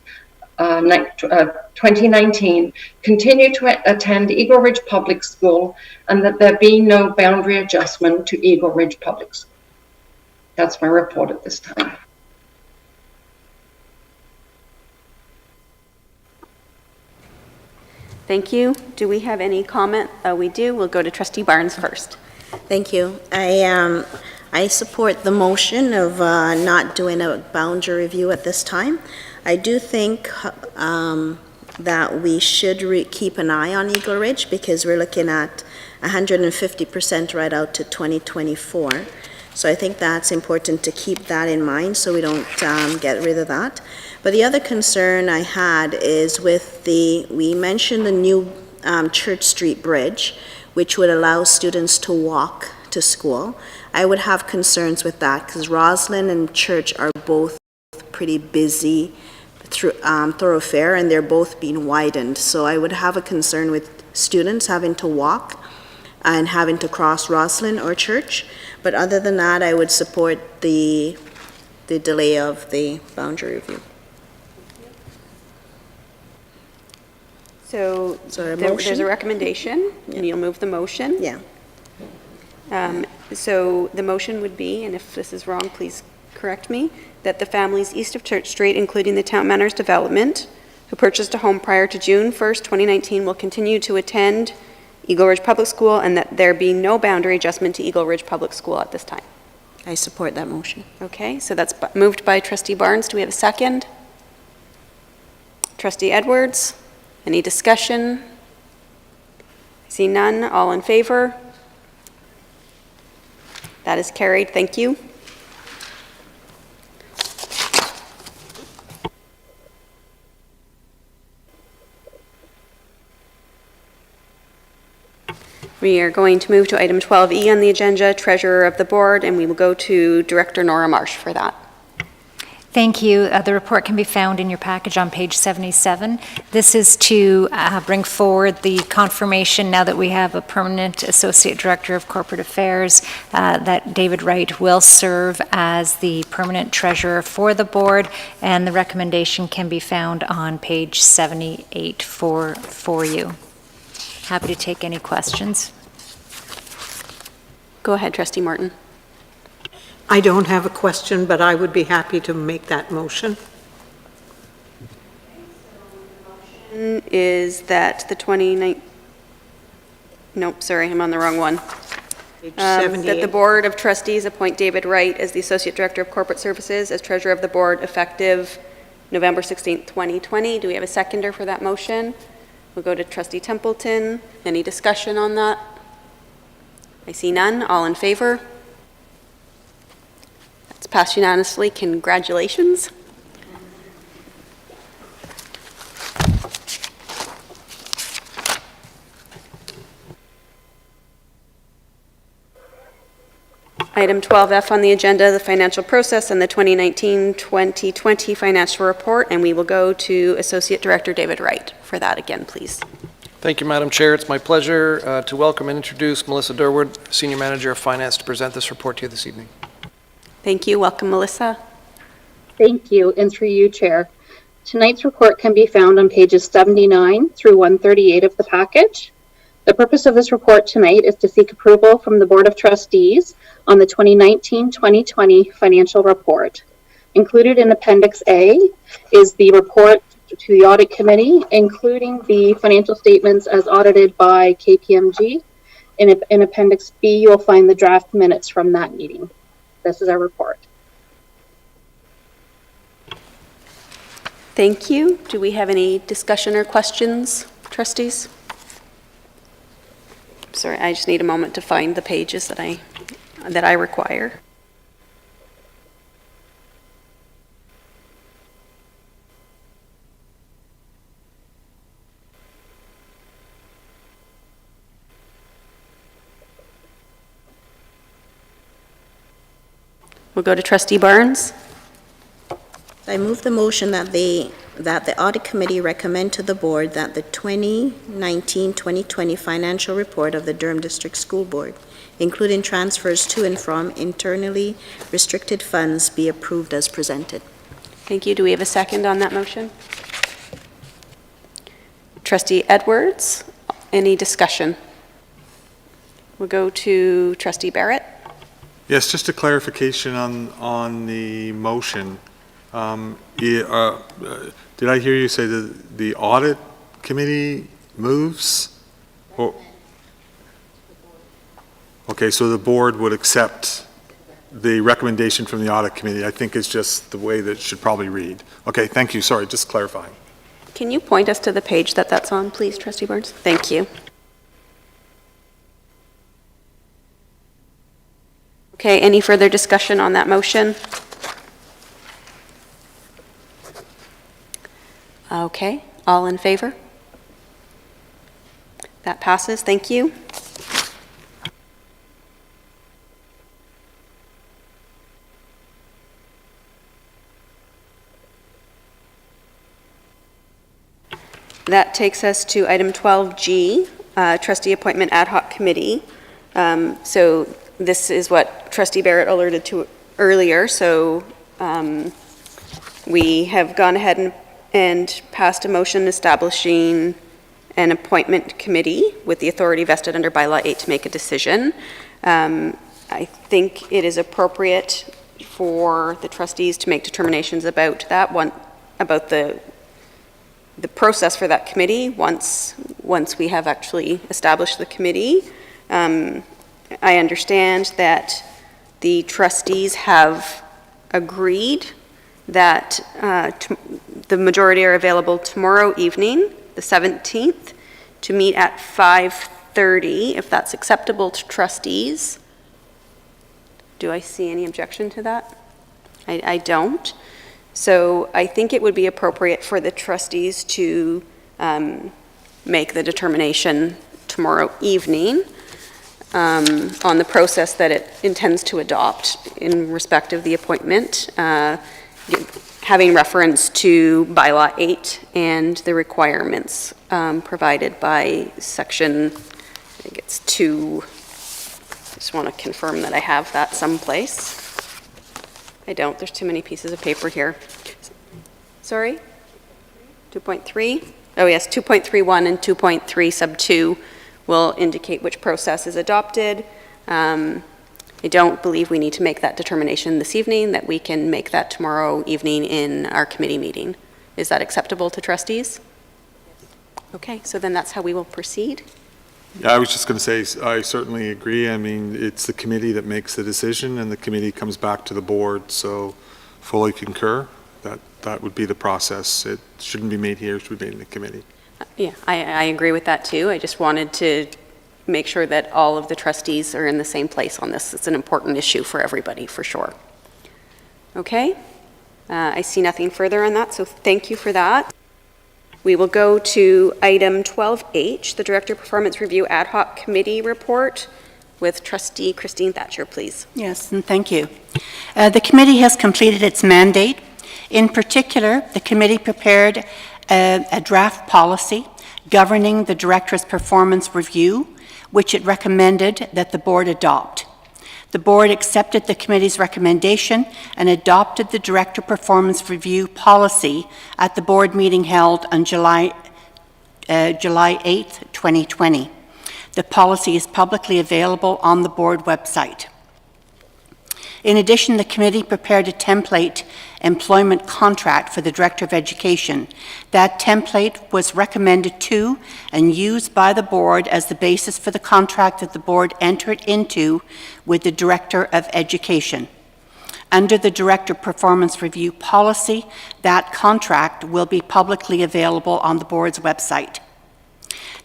2019, continue to attend Eagle Ridge Public School and that there be no boundary adjustment to Eagle Ridge Public School. That's my report at this time. Thank you. Do we have any comment? We do. We'll go to Trustee Barnes first. Thank you. I support the motion of not doing a boundary review at this time. I do think that we should keep an eye on Eagle Ridge because we're looking at 150% right out to 2024. So I think that's important to keep that in mind so we don't get rid of that. But the other concern I had is with we mentioned the new Church Street Bridge, which would allow students to walk to school. I would have concerns with that because Roslyn and Church are both pretty busy thoroughfare and they're both being widened. So I would have a concern with students having to walk and having to cross Roslyn or Church. But other than that, I would support the delay of the boundary review. So there's a recommendation, and you'll move the motion. Yeah. So the motion would be, and if this is wrong, please correct me, that the families east of Church Street, including the Town Manors development, who purchased a home prior to June 1st, 2019, will continue to attend Eagle Ridge Public School, and that there be no boundary adjustment to Eagle Ridge Public School at this time. I support that motion. Okay, so that's moved by Trustee Barnes. Do we have a second? Trustee Edwards? Any discussion? I see none. All in favor? That is carried. Thank you. We are going to move to item 12E on the agenda, Treasurer of the Board, and we will go to Director Nora Marsh for that. Thank you. The report can be found in your package on page 77. This is to bring forward the confirmation, now that we have a permanent Associate Director of Corporate Affairs, that David Wright will serve as the permanent treasurer for the board, and the recommendation can be found on page 78 for you. Happy to take any questions. Go ahead, Trustee Morton. I don't have a question, but I would be happy to make that motion. Is that the 29... Nope, sorry, I'm on the wrong one. Page 78. That the Board of Trustees appoint David Wright as the Associate Director of Corporate Services as Treasurer of the Board effective November 16th, 2020. Do we have a seconder for that motion? We'll go to Trustee Templeton. Any discussion on that? I see none. All in favor? That's passed unanimously. Congratulations. Item 12F on the agenda, the financial process and the 2019-2020 financial report, and we will go to Associate Director David Wright for that again, please. Thank you, Madam Chair. It's my pleasure to welcome and introduce Melissa Durwood, Senior Manager of Finance, to present this report to you this evening. Thank you. Welcome, Melissa. Thank you, and through you, Chair. Tonight's report can be found on pages 79 through 138 of the package. The purpose of this report tonight is to seek approval from the Board of Trustees on the 2019-2020 financial report. Included in Appendix A is the report to the Audit Committee, including the financial statements as audited by KPMG. In Appendix B, you will find the draft minutes from that meeting. This is our report. Thank you. Do we have any discussion or questions, trustees? Sorry, I just need a moment to find the pages that I require. We'll go to Trustee Barnes. I move the motion that the Audit Committee recommend to the Board that the 2019-2020 financial report of the Durham District School Board, including transfers to and from internally restricted funds, be approved as presented. Thank you. Do we have a second on that motion? Trustee Edwards, any discussion? We'll go to Trustee Barrett. Yes, just a clarification on the motion. Did I hear you say that the Audit Committee moves? Or, okay, so the Board would accept the recommendation from the Audit Committee. I think it's just the way that it should probably read. Okay, thank you. Sorry, just clarifying. Can you point us to the page that's on, please, Trustee Barnes? Thank you. Okay, any further discussion on that motion? Okay, all in favor? That passes. Thank you. That takes us to item 12G, Trustee Appointment Ad Hoc Committee. So this is what Trustee Barrett alerted to earlier. So we have gone ahead and passed a motion establishing an appointment committee with the authority vested under Bylaw 8 to make a decision. I think it is appropriate for the trustees to make determinations about that one, about the process for that committee once we have actually established the committee. I understand that the trustees have agreed that the majority are available tomorrow evening, the 17th, to meet at 5:30, if that's acceptable to trustees. Do I see any objection to that? I don't. So I think it would be appropriate for the trustees to make the determination tomorrow evening on the process that it intends to adopt in respect of the appointment, having reference to Bylaw 8 and the requirements provided by section, I think it's 2. Just want to confirm that I have that someplace. I don't. There's too many pieces of paper here. Sorry? 2.3? Oh, yes, 2.31 and 2.3 sub 2 will indicate which process is adopted. I don't believe we need to make that determination this evening, that we can make that tomorrow evening in our committee meeting. Is that acceptable to trustees? Okay, so then that's how we will proceed. Yeah, I was just going to say, I certainly agree. I mean, it's the committee that makes the decision, and the committee comes back to the board, so fully concur. That would be the process. It shouldn't be made here, it should be made in the committee. Yeah, I agree with that too. I just wanted to make sure that all of the trustees are in the same place on this. It's an important issue for everybody, for sure. Okay, I see nothing further on that, so thank you for that. We will go to item 12H, the Director Performance Review Ad Hoc Committee Report. with Trustee Christine Thatcher, please. Yes, and thank you. The committee has completed its mandate. In particular, the committee prepared a draft policy governing the director's performance review, which it recommended that the board adopt. The board accepted the committee's recommendation and adopted the director performance review policy at the board meeting held on July 8th, 2020. The policy is publicly available on the board website. In addition, the committee prepared a template employment contract for the Director of Education. That template was recommended to and used by the board as the basis for the contract that the board entered into with the Director of Education. Under the Director Performance Review policy, that contract will be publicly available on the board's website.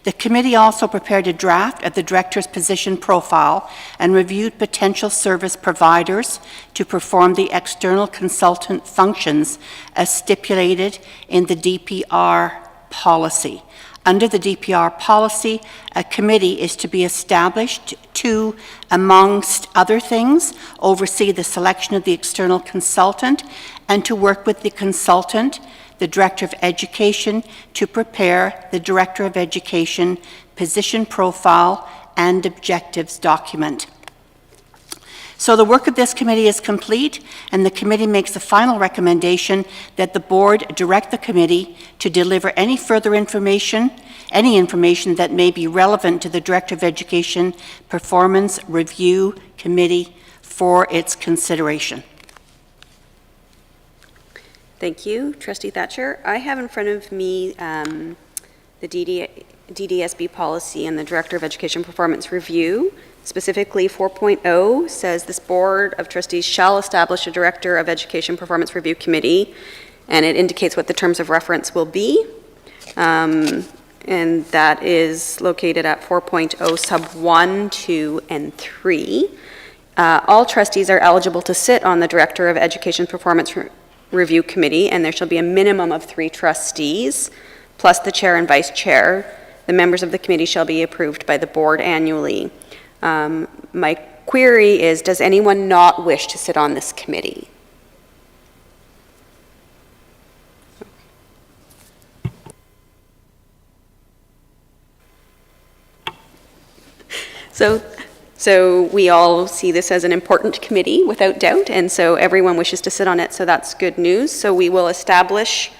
The committee also prepared a draft of the director's position profile and reviewed potential service providers to perform the external consultant functions as stipulated in the DPR policy. Under the DPR policy, a committee is to be established to, amongst other things, oversee the selection of the external consultant and to work with the consultant, the Director of Education, to prepare the Director of Education position profile and objectives document. So the work of this committee is complete, and the committee makes the final recommendation that the board direct the committee to deliver any further information, any information that may be relevant to the Director of Education Performance Review Committee for its consideration. Thank you, Trustee Thatcher. I have in front of me the DDSB policy and the Director of Education Performance Review. Specifically, 4.0 says this Board of Trustees shall establish a Director of Education Performance Review Committee, and it indicates what the terms of reference will be. And that is located at 4.0 sub 1, 2, and 3. All trustees are eligible to sit on the Director of Education Performance Review Committee, and there shall be a minimum of 3 trustees, plus the chair and vice chair. The members of the committee shall be approved by the board annually. My query is, does anyone not wish to sit on this committee? So we all see this as an important committee, without doubt, and so everyone wishes to sit on it, so that's good news. So we will establish,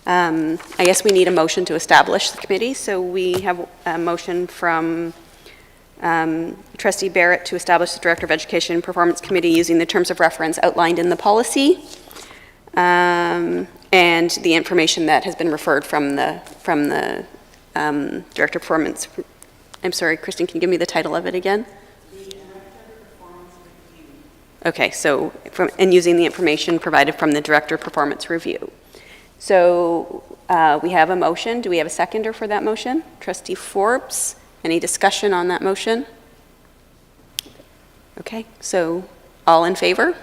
I guess we need a motion to establish the committee, so we have a motion from Trustee Barrett to establish the Director of Education Performance Committee using the terms of reference outlined in the policy, and the information that has been referred from the Director of Performance. I'm sorry, Christine, can you give me the title of it again? Okay, so and using the information provided from the Director of Performance Review. So we have a motion. Do we have a seconder for that motion? Trustee Forbes, any discussion on that motion? Okay, so all in favor?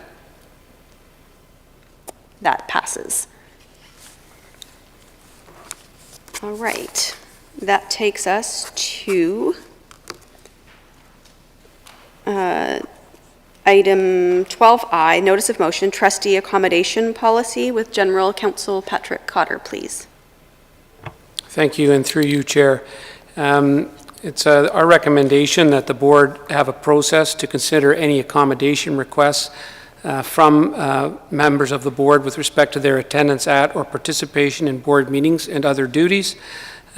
That passes. All right, that takes us to item 12I, Notice of Motion, Trustee Accommodation Policy with General Counsel Patrick Cotter, please. Thank you, and through you, Chair. It's our recommendation that the board have a process to consider any accommodation requests from members of the board with respect to their attendance at or participation in board meetings and other duties.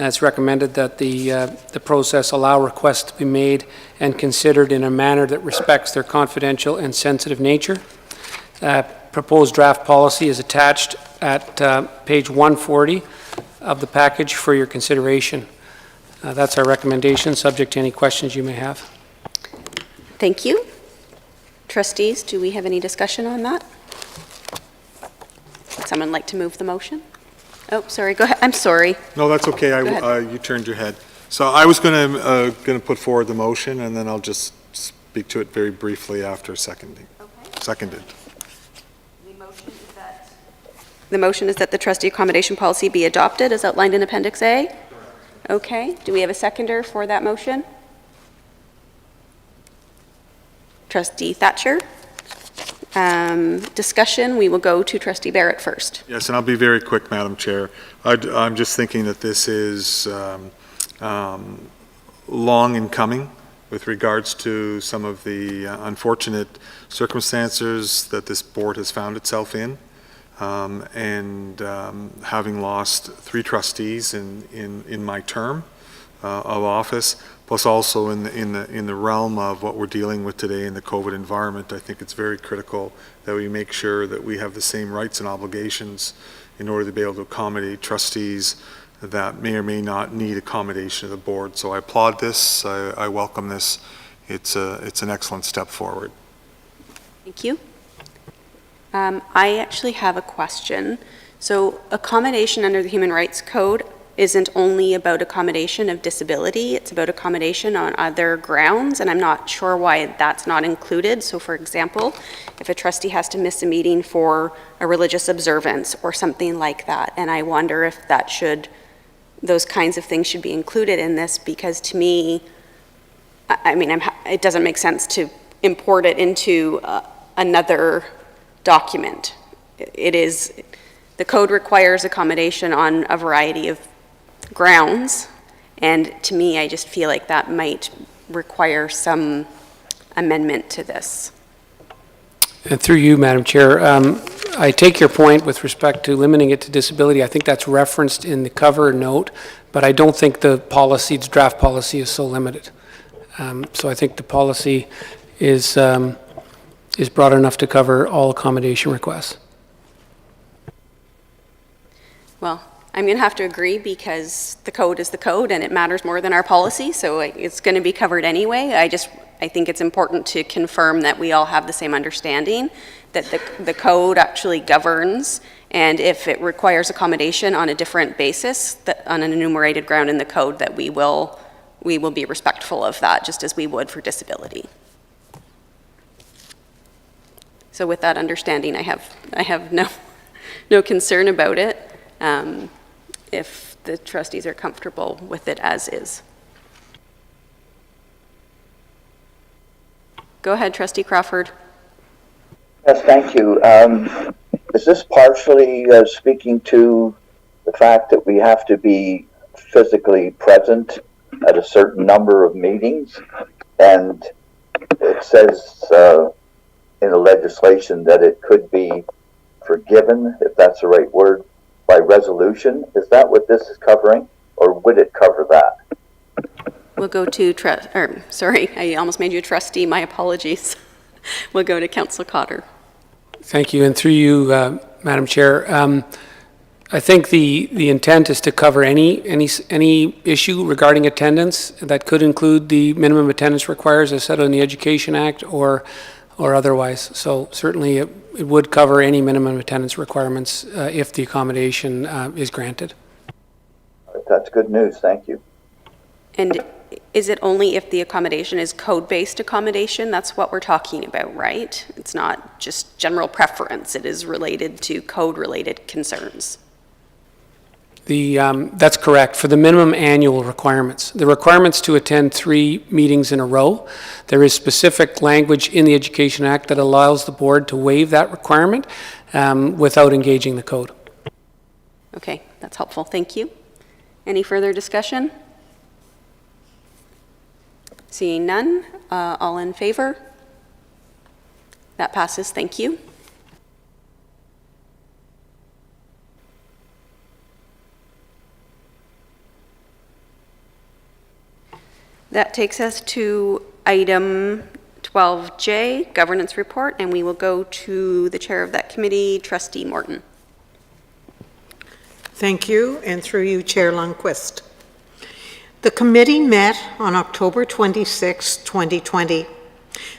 It's recommended that the process allow requests to be made and considered in a manner that respects their confidential and sensitive nature. Proposed draft policy is attached at page 140 of the package for your consideration. That's our recommendation, subject to any questions you may have. Thank you. Trustees, do we have any discussion on that? Would someone like to move the motion? Oh, sorry, go ahead. I'm sorry. No, that's okay. You turned your head. So I was going to put forward the motion, and then I'll just speak to it very briefly after seconding. Okay. Seconded. The motion is that the trustee accommodation policy be adopted as outlined in Appendix A? Okay. Do we have a seconder for that motion? Trustee Thatcher. Discussion, we will go to Trustee Barrett first. Yes, and I'll be very quick, Madam Chair. I'm just thinking that this is long in coming with regards to some of the unfortunate circumstances that this board has found itself in. Having lost 3 trustees in my term of office, plus also in the realm of what we're dealing with today in the COVID environment, I think it's very critical that we make sure that we have the same rights and obligations in order to be able to accommodate trustees that may or may not need accommodation of the board. So I applaud this. I welcome this. It's an excellent step forward. Thank you. I actually have a question. So accommodation under the Human Rights Code isn't only about accommodation of disability, it's about accommodation on other grounds, and I'm not sure why that's not included. So for example, if a trustee has to miss a meeting for a religious observance or something like that, and I wonder if those kinds of things should be included in this, because to me, it doesn't make sense to import it into another document. The code requires accommodation on a variety of grounds, and to me, I just feel like that might require some amendment to this. And through you, Madam Chair, I take your point with respect to limiting it to disability. I think that's referenced in the cover note, but I don't think the draft policy is so limited. So I think the policy is broad enough to cover all accommodation requests. Well, I'm going to have to agree because the code is the code and it matters more than our policy, so it's going to be covered anyway. I think it's important to confirm that we all have the same understanding, that the code actually governs, and if it requires accommodation on a different basis, that on an enumerated ground in the code, that we will be respectful of that, just as we would for disability. So with that understanding, I have no concern about it, if the trustees are comfortable with it as is. Go ahead, Trustee Crawford. Yes, thank you. Is this partially speaking to the fact that we have to be physically present at a certain number of meetings? And it says in the legislation that it could be forgiven, if that's the right word, by resolution. Is that what this is covering, or would it cover that? We'll go to, sorry, I almost made you a trustee, my apologies. We'll go to Councillor Cotter. Thank you, and through you, Madam Chair, I think the intent is to cover any issue regarding attendance that could include the minimum attendance requires as set on the Education Act or otherwise. So certainly it would cover any minimum attendance requirements if the accommodation is granted. That's good news. Thank you. And is it only if the accommodation is code-based accommodation? That's what we're talking about, right? It's not just general preference. It is related to code-related concerns. That's correct. For the minimum annual requirements, the requirements to attend 3 meetings in a row, there is specific language in the Education Act that allows the board to waive that requirement without engaging the code. Okay, that's helpful. Thank you. Any further discussion? Seeing none, all in favor? That passes. Thank you. That takes us to item 12J, Governance Report, and we will go to the chair of that committee, Trustee Morton. Thank you, and through you, Chair Lundquist. The committee met on October 26, 2020.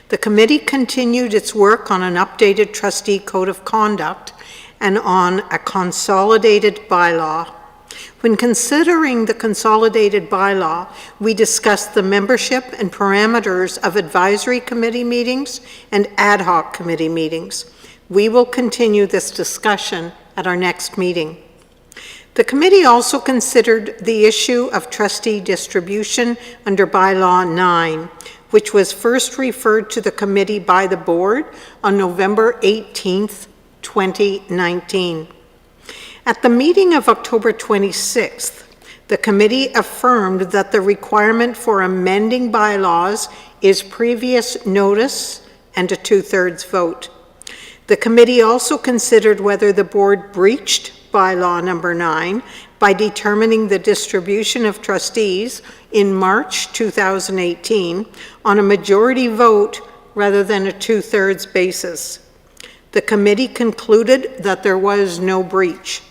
The committee continued its work on an updated trustee code of conduct and on a consolidated bylaw. When considering the consolidated bylaw, we discussed the membership and parameters of advisory committee meetings and ad hoc committee meetings. We will continue this discussion at our next meeting. The committee also considered the issue of trustee distribution under Bylaw 9. which was first referred to the committee by the board on November 18th, 2019. At the meeting of October 26th, the committee affirmed that the requirement for amending bylaws is previous notice and a 2/3 vote. The committee also considered whether the board breached bylaw number 9 by determining the distribution of trustees in March 2018 on a majority vote rather than a 2/3 basis. The committee concluded that there was no breach.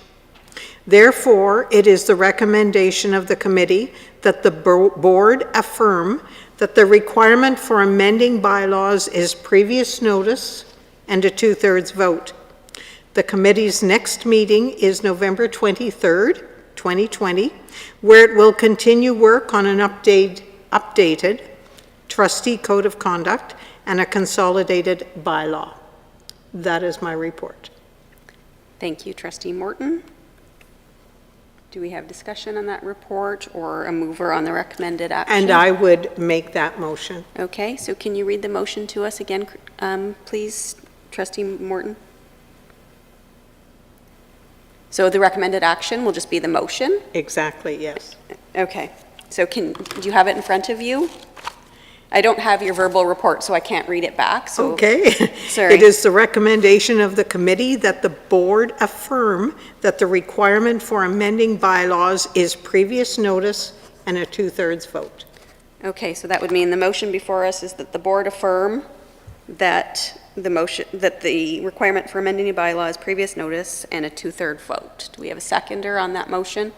Therefore, it is the recommendation of the committee that the board affirm that the requirement for amending bylaws is previous notice and a 2/3 vote. The committee's next meeting is November 23rd, 2020, where it will continue work on an updated trustee code of conduct and a consolidated bylaw. That is my report. Thank you, Trustee Morton. Do we have discussion on that report or a mover on the recommended action? And I would make that motion. Okay, so can you read the motion to us again, please, Trustee Morton? So the recommended action will just be the motion? Exactly, yes. Okay, so do you have it in front of you? I don't have your verbal report, so I can't read it back, so. Okay. Sorry. It is the recommendation of the committee that the board affirm that the requirement for amending bylaws is previous notice and a 2/3 vote. Okay, so that would mean the motion before us is that the board affirm that the requirement for amending the bylaw is previous notice and a 2/3 vote. Do we have a seconder on that motion?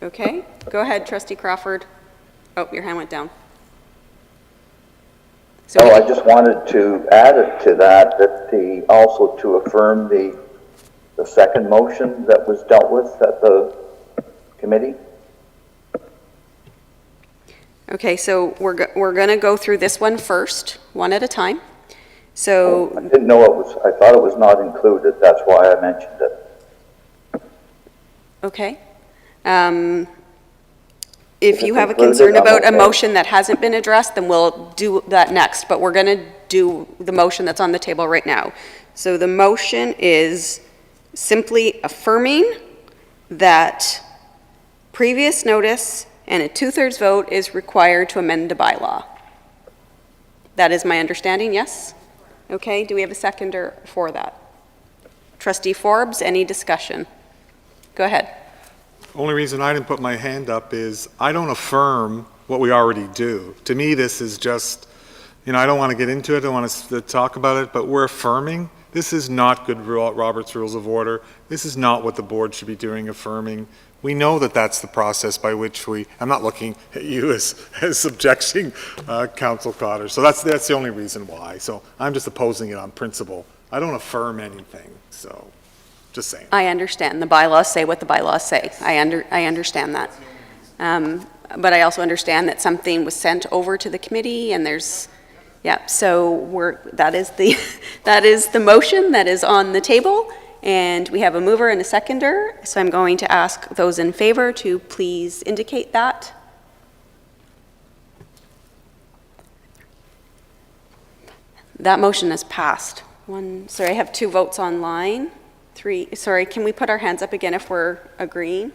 Okay, go ahead, Trustee Crawford. Oh, your hand went down. So I just wanted to add it to that also to affirm the second motion that was dealt with at the committee. Okay, so we're going to go through this one first, one at a time. So I didn't know I thought it was not included. That's why I mentioned it. okay. If you have a concern about a motion that hasn't been addressed, then we'll do that next, but we're going to do the motion that's on the table right now. So the motion is simply affirming that previous notice and a 2/3 vote is required to amend the bylaw. That is my understanding, yes? Okay, do we have a seconder for that? Trustee Forbes, any discussion? Go ahead. Only reason I didn't put my hand up is I don't affirm what we already do. To me, this is just, I don't want to get into it, I don't want to talk about it, but we're affirming. This is not good Robert's Rules of Order. This is not what the board should be doing, affirming. We know that that's the process by which I'm not looking at you as subjecting Council Cotter. So that's the only reason why. So I'm just opposing it on principle. I don't affirm anything, so. Just saying. I understand. The bylaws say what the bylaws say. I understand that. But I also understand that something was sent over to the committee and so that is the motion that is on the table, and we have a mover and a seconder. So I'm going to ask those in favor to please indicate that. That motion is passed. Sorry, I have 2 votes online. 3, sorry, can we put our hands up again if we're agreeing?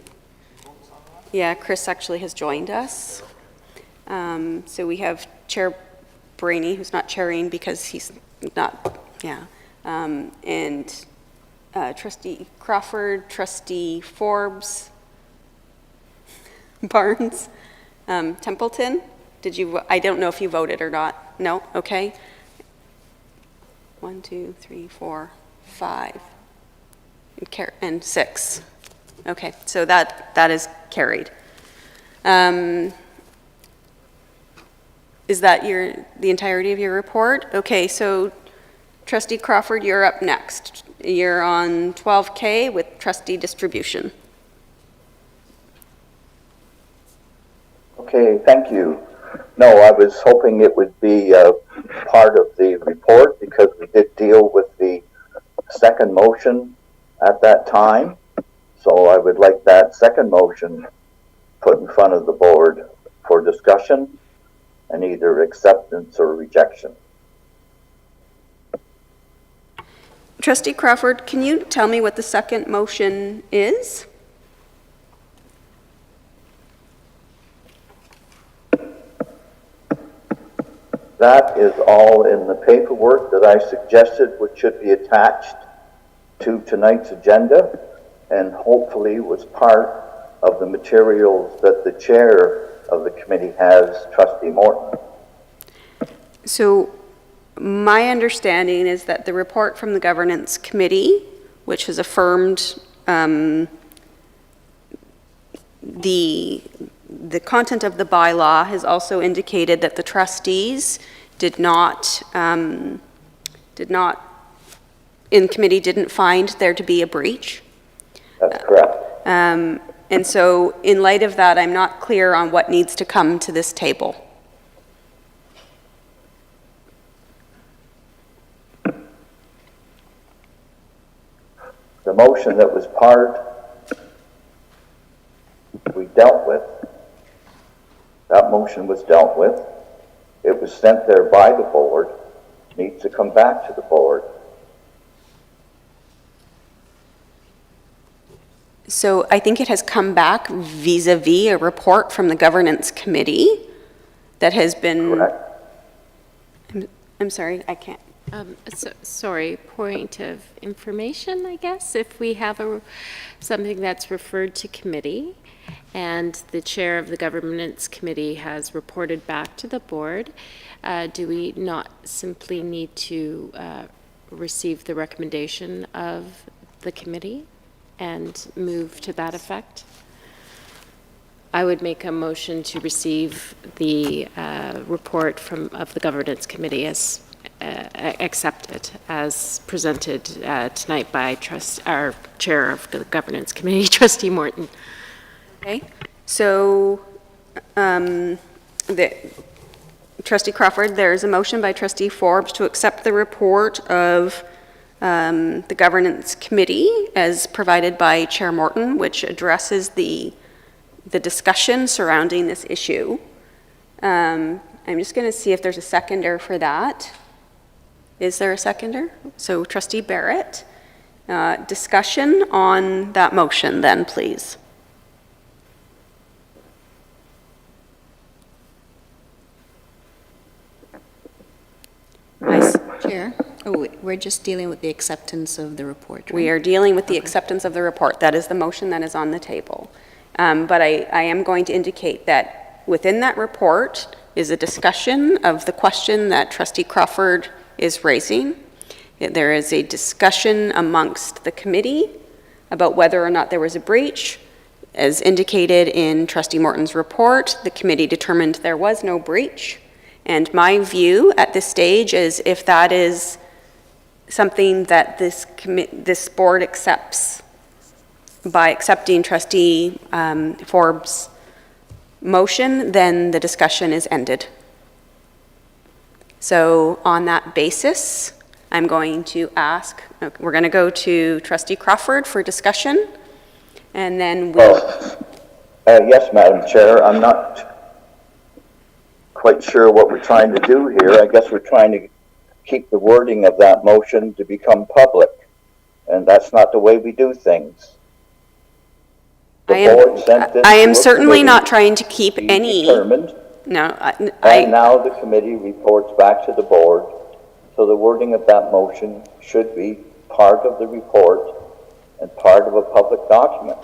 Yeah, Chris actually has joined us. So we have Chair Brainy, who's not chairing because he's not, and Trustee Crawford, Trustee Forbes, Barnes, Templeton. I don't know if you voted or not. No? Okay. 1, 2, 3, 4, 5. And 6. Okay, so that is carried. Is that the entirety of your report? Okay, so Trustee Crawford, you're up next. You're on 12K with trustee distribution. Okay, thank you. No, I was hoping it would be part of the report because we did deal with the second motion at that time. So I would like that second motion put in front of the board for discussion and either acceptance or rejection. Trustee Crawford, can you tell me what the second motion is? That is all in the paperwork that I suggested, which should be attached to tonight's agenda, and hopefully was part of the materials that the chair of the committee has, Trustee Morton. So my understanding is that the report from the governance committee, which has affirmed the content of the bylaw, has also indicated that the trustees did not in committee didn't find there to be a breach. That's correct. And so in light of that, I'm not clear on what needs to come to this table. The motion that was part we dealt with, that motion was dealt with. It was sent there by the board, needs to come back to the board. So I think it has come back vis-a-vis a report from the governance committee that has been... Correct. I'm sorry, I can't. Sorry, point of information, I guess. If we have something that's referred to committee and the chair of the governance committee has reported back to the board, do we not simply need to receive the recommendation of the committee and move to that effect? I would make a motion to receive the report of the governance committee as accepted as presented tonight by our chair of the governance committee, Trustee Morton. Okay, so Trustee Crawford, there's a motion by Trustee Forbes to accept the report of the governance committee as provided by Chair Morton, which addresses the discussion surrounding this issue. I'm just going to see if there's a seconder for that. Is there a seconder? So Trustee Barrett, discussion on that motion then, please. Chair, we're just dealing with the acceptance of the report, right? We are dealing with the acceptance of the report. That is the motion that is on the table. But I am going to indicate that within that report is a discussion of the question that Trustee Crawford is raising. There is a discussion amongst the committee about whether or not there was a breach. As indicated in Trustee Morton's report, the committee determined there was no breach. And my view at this stage is if that is something that this board accepts by accepting Trustee Forbes' motion, then the discussion is ended. So on that basis, I'm going to ask, we're going to go to Trustee Crawford for discussion, and then Yes, Madam Chair, I'm not quite sure what we're trying to do here. I guess we're trying to keep the wording of that motion to become public, and that's not the way we do things. I am certainly not trying to keep any... No, And now the committee reports back to the board, so the wording of that motion should be part of the report and part of a public document.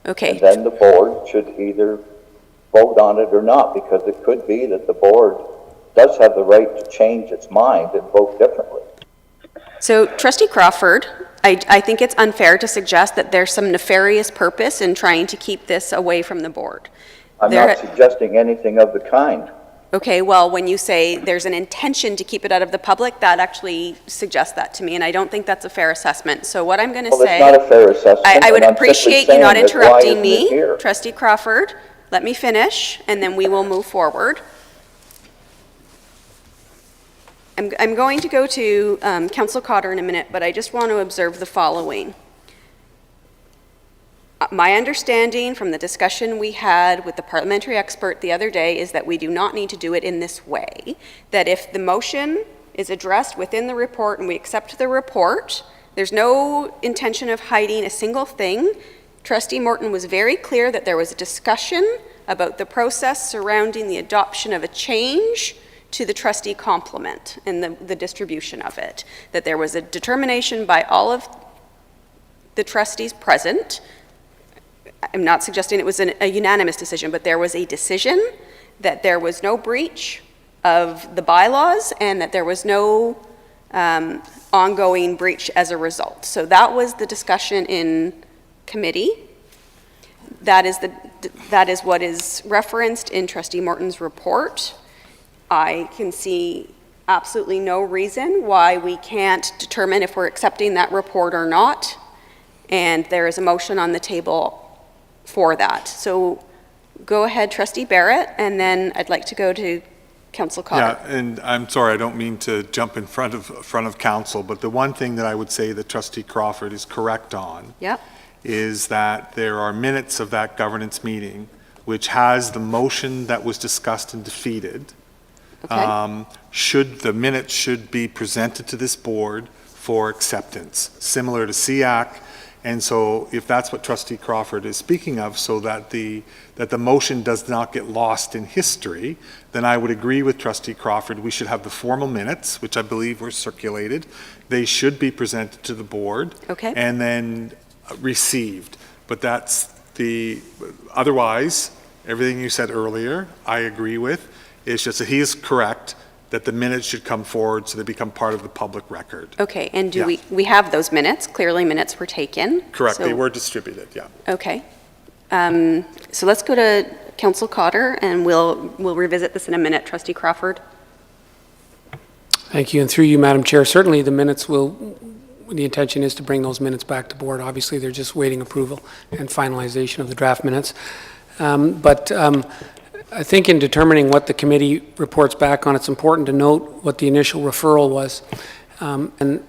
Okay. And then the board should either vote on it or not, because it could be that the board does have the right to change its mind and vote differently. So, Trustee Crawford, I think it's unfair to suggest that there's some nefarious purpose in trying to keep this away from the board. I'm not suggesting anything of the kind. Okay, well, when you say there's an intention to keep it out of the public, that actually suggests that to me, and I don't think that's a fair assessment. So what I'm going to say... Well, it's not a fair assessment. I would appreciate you not interrupting me. Here? Trustee Crawford, let me finish, and then we will move forward. I'm going to go to Councillor Cotter in a minute, but I just want to observe the following. My understanding from the discussion we had with the parliamentary expert the other day is that we do not need to do it in this way, that if the motion is addressed within the report and we accept the report, there's no intention of hiding a single thing. Trustee Morton was very clear that there was a discussion about the process surrounding the adoption of a change to the trustee complement and the distribution of it, that there was a determination by all of the trustees present. I'm not suggesting it was a unanimous decision, but there was a decision that there was no breach of the bylaws and that there was no ongoing breach as a result. So that was the discussion in committee. That is what is referenced in Trustee Morton's report. I can see absolutely no reason why we can't determine if we're accepting that report or not, and there is a motion on the table for that. So go ahead, Trustee Barrett, and then I'd like to go to Councillor Cotter. Yeah, and I'm sorry, I don't mean to jump in front of council, but the one thing that I would say that Trustee Crawford is correct on is that there are minutes of that governance meeting which has the motion that was discussed and defeated. Okay. The minutes should be presented to this board for acceptance, similar to SEAC. And so if that's what Trustee Crawford is speaking of, so that the motion does not get lost in history, then I would agree with Trustee Crawford. We should have the formal minutes, which I believe were circulated. They should be presented to the board. Okay. And then received. But otherwise, everything you said earlier, I agree with. It's just that he is correct that the minutes should come forward so they become part of the public record. Okay, and we have those minutes? Clearly minutes were taken. Correct, so, they were distributed, yeah. Okay. So let's go to Councillor Cotter, and we'll revisit this in a minute. Trustee Crawford. Thank you, and through you, Madam Chair, certainly the intention is to bring those minutes back to board. Obviously, they're just waiting approval and finalization of the draft minutes. I think in determining what the committee reports back on, it's important to note what the initial referral was. And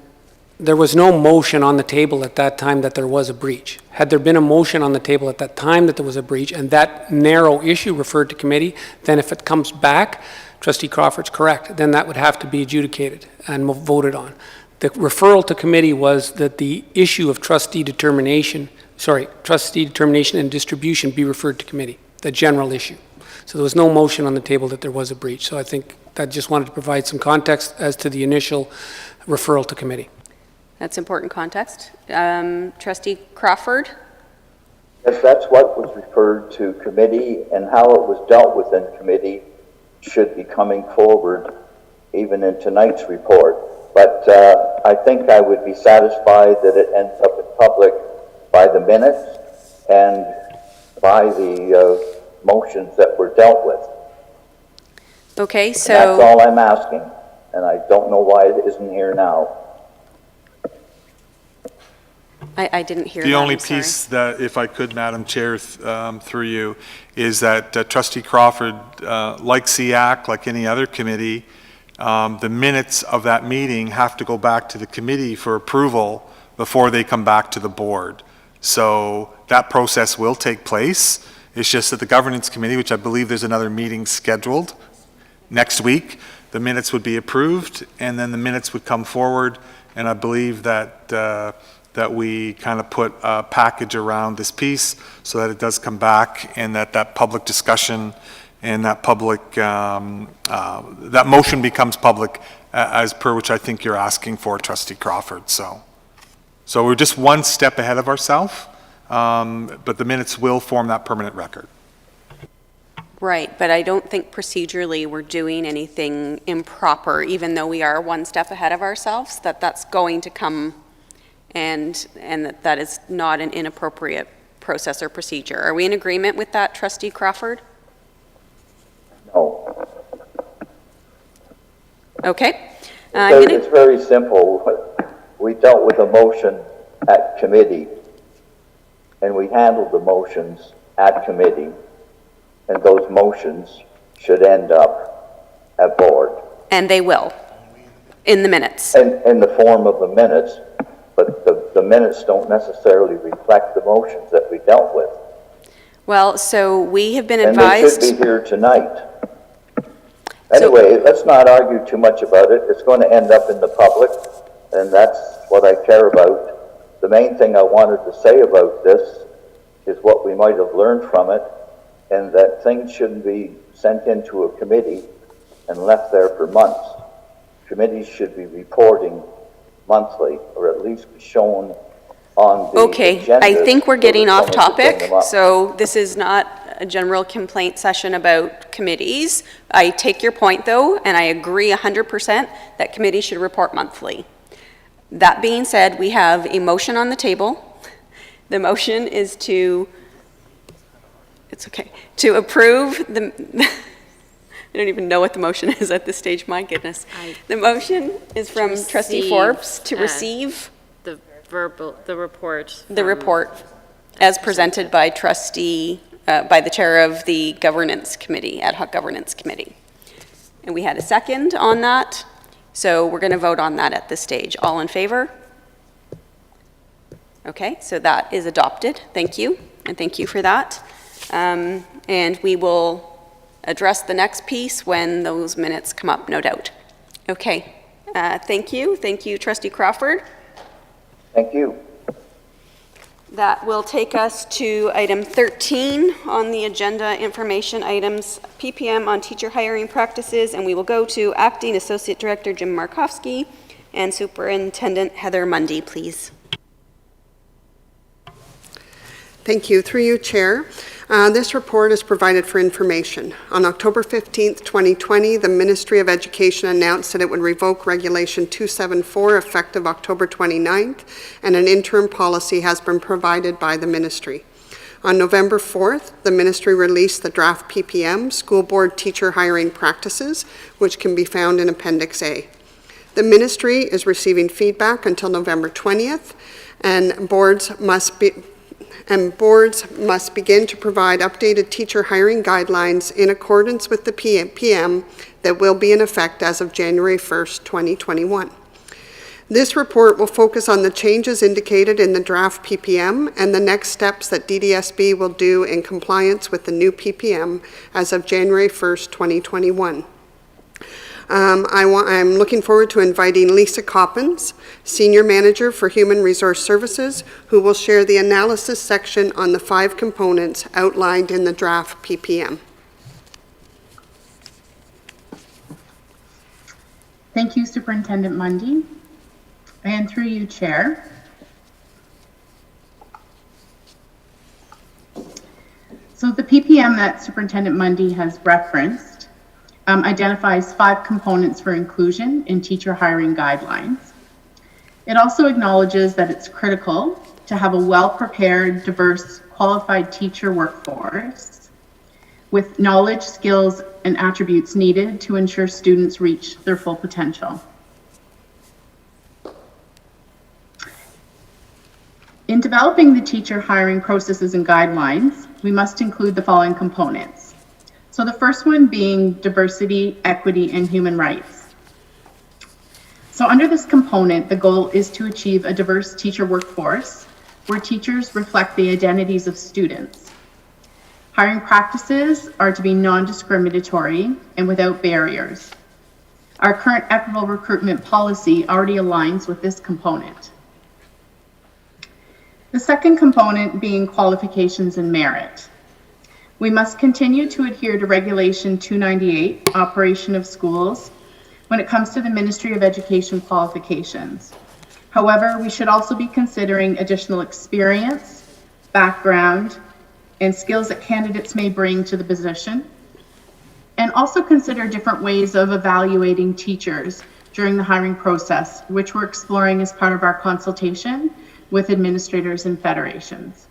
there was no motion on the table at that time that there was a breach. Had there been a motion on the table at that time that there was a breach and that narrow issue referred to committee, then if it comes back, Trustee Crawford's correct, then that would have to be adjudicated and voted on. The referral to committee was that the issue of trustee determination and distribution be referred to committee, the general issue. So there was no motion on the table that there was a breach. So I think I just wanted to provide some context as to the initial referral to committee. That's important context. Trustee Crawford? Yes, that's what was referred to committee, and how it was dealt with in committee should be coming forward even in tonight's report. But I think I would be satisfied that it ends up in public by the minutes and by the motions that were dealt with. Okay, And so that's all I'm asking, and I don't know why it isn't here now. I didn't hear The that, only I'm sorry. piece that, if I could, Madam Chair, through you, is that Trustee Crawford, like SEAC, like any other committee, the minutes of that meeting have to go back to the committee for approval before they come back to the board. So that process will take place. It's just that the governance committee, which I believe there's another meeting scheduled next week, the minutes would be approved, and then the minutes would come forward, and I believe that that we kind of put a package around this piece so that it does come back, and that public discussion and that public, that motion becomes public as per which I think you're asking for, Trustee Crawford. So we're just one step ahead of ourselves, but the minutes will form that permanent record. Right, but I don't think procedurally we're doing anything improper, even though we are one step ahead of ourselves, that's going to come, and that is not an inappropriate process or procedure. Are we in agreement with that, Trustee Crawford? No. Okay. It's very simple. We dealt with a motion at committee, and we handled the motions at committee, and those motions should end up at board. And they will, in the minutes. In the form of the minutes, but the minutes don't necessarily reflect the motions that we dealt with. Well, so we have been And they advised. should be here tonight. Anyway, let's not argue too much about it. It's going to end up in the public, and that's what I care about. The main thing I wanted to say about this is what we might have learned from it, and that things shouldn't be sent into a committee and left there for months. Committees should be reporting monthly, or at least be shown on the agenda. I think we're getting off someone can bring topic, them up. so this is not a general complaint session about committees. I take your point, though, and I agree 100% that committees should report monthly. That being said, we have a motion on the table. The motion is to approve the, I don't even know what the motion is at this stage, my goodness. The motion is from Trustee Forbes to receive the report. The report as presented by by the chair of the governance committee, ad hoc governance committee. And we had a second on that, so we're going to vote on that at this stage. All in favor? Okay, so that is adopted. Thank you, and thank you for that. And we will address the next piece when those minutes come up, no doubt. Okay, thank you. Thank you, Trustee Crawford. Thank you. That will take us to item 13 on the agenda, information items, PPM on teacher hiring practices, and we will go to Acting Associate Director Jim Markowski and Superintendent Heather Mundy, please. Thank you. Through you, Chair. This report is provided for information. On October 15th, 2020, the Ministry of Education announced that it would revoke Regulation 274 effective October 29th, and an interim policy has been provided by the Ministry. On November 4th, the Ministry released the draft PPM, School Board Teacher Hiring Practices, which can be found in Appendix A. The Ministry is receiving feedback until November 20th, and boards must begin to provide updated teacher hiring guidelines in accordance with the PM that will be in effect as of January 1st, 2021. This report will focus on the changes indicated in the draft PPM and the next steps that DDSB will do in compliance with the new PPM as of January 1st, 2021. I'm looking forward to inviting Lisa Coppins, Senior Manager for Human Resource Services, who will share the analysis section on the 5 components outlined in the draft PPM. Thank you, Superintendent Mundy. And through you, Chair. So the PPM that Superintendent Mundy has referenced identifies 5 components for inclusion in teacher hiring guidelines. It also acknowledges that it's critical to have a well-prepared, diverse, qualified teacher workforce with knowledge, skills, and attributes needed to ensure students reach their full potential. In developing the teacher hiring processes and guidelines, we must include the following components. So the first one being diversity, equity, and human rights. So under this component, the goal is to achieve a diverse teacher workforce where teachers reflect the identities of students. Hiring practices are to be non-discriminatory and without barriers. Our current equitable recruitment policy already aligns with this component. The second component being qualifications and merit. We must continue to adhere to Regulation 298, Operation of Schools, when it comes to the Ministry of Education qualifications. However, we should also be considering additional experience, background, and skills that candidates may bring to the position, and also consider different ways of evaluating teachers during the hiring process, which we're exploring as part of our consultation with administrators and federations.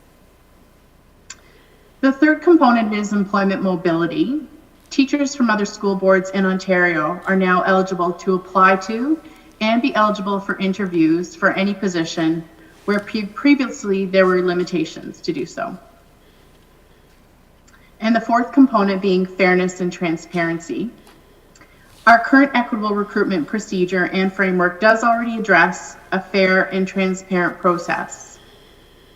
The third component is employment mobility. Teachers from other school boards in Ontario are now eligible to apply to and be eligible for interviews for any position where previously there were limitations to do so. And the fourth component being fairness and transparency. Our current equitable recruitment procedure and framework does already address a fair and transparent process.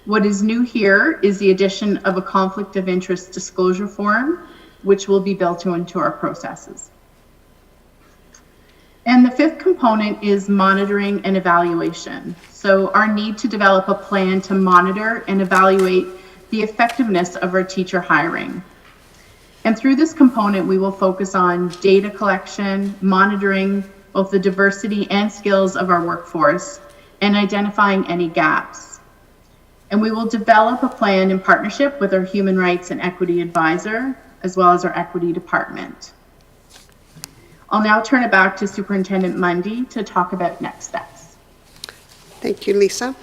What is new here is the addition of a conflict of interest disclosure form, which will be built into our processes. And the fifth component is monitoring and evaluation. So our need to develop a plan to monitor and evaluate the effectiveness of our teacher hiring. And through this component, we will focus on data collection, monitoring both the diversity and skills of our workforce, and identifying any gaps. And we will develop a plan in partnership with our Human Rights and Equity Advisor, as well as our Equity Department. I'll now turn it back to Superintendent Mundy to talk about next steps. Thank you, Lisa.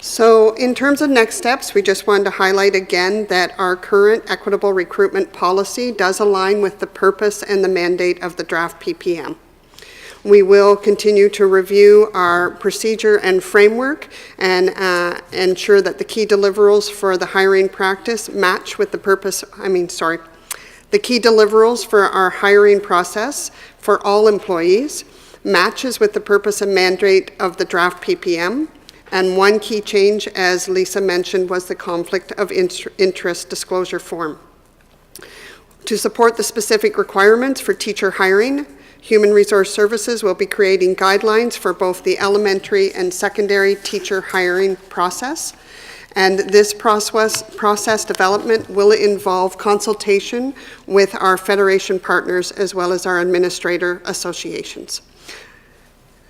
So in terms of next steps, we just wanted to highlight again that our current equitable recruitment policy does align with the purpose and the mandate of the draft PPM. We will continue to review our procedure and framework and ensure that the key deliverables for the hiring practice match with the purpose, the key deliverables for our hiring process for all employees matches with the purpose and mandate of the draft PPM. And one key change, as Lisa mentioned, was the conflict of interest disclosure form. To support the specific requirements for teacher hiring, Human Resource Services will be creating guidelines for both the elementary and secondary teacher hiring process. And this process development will involve consultation with our Federation partners as well as our administrator associations.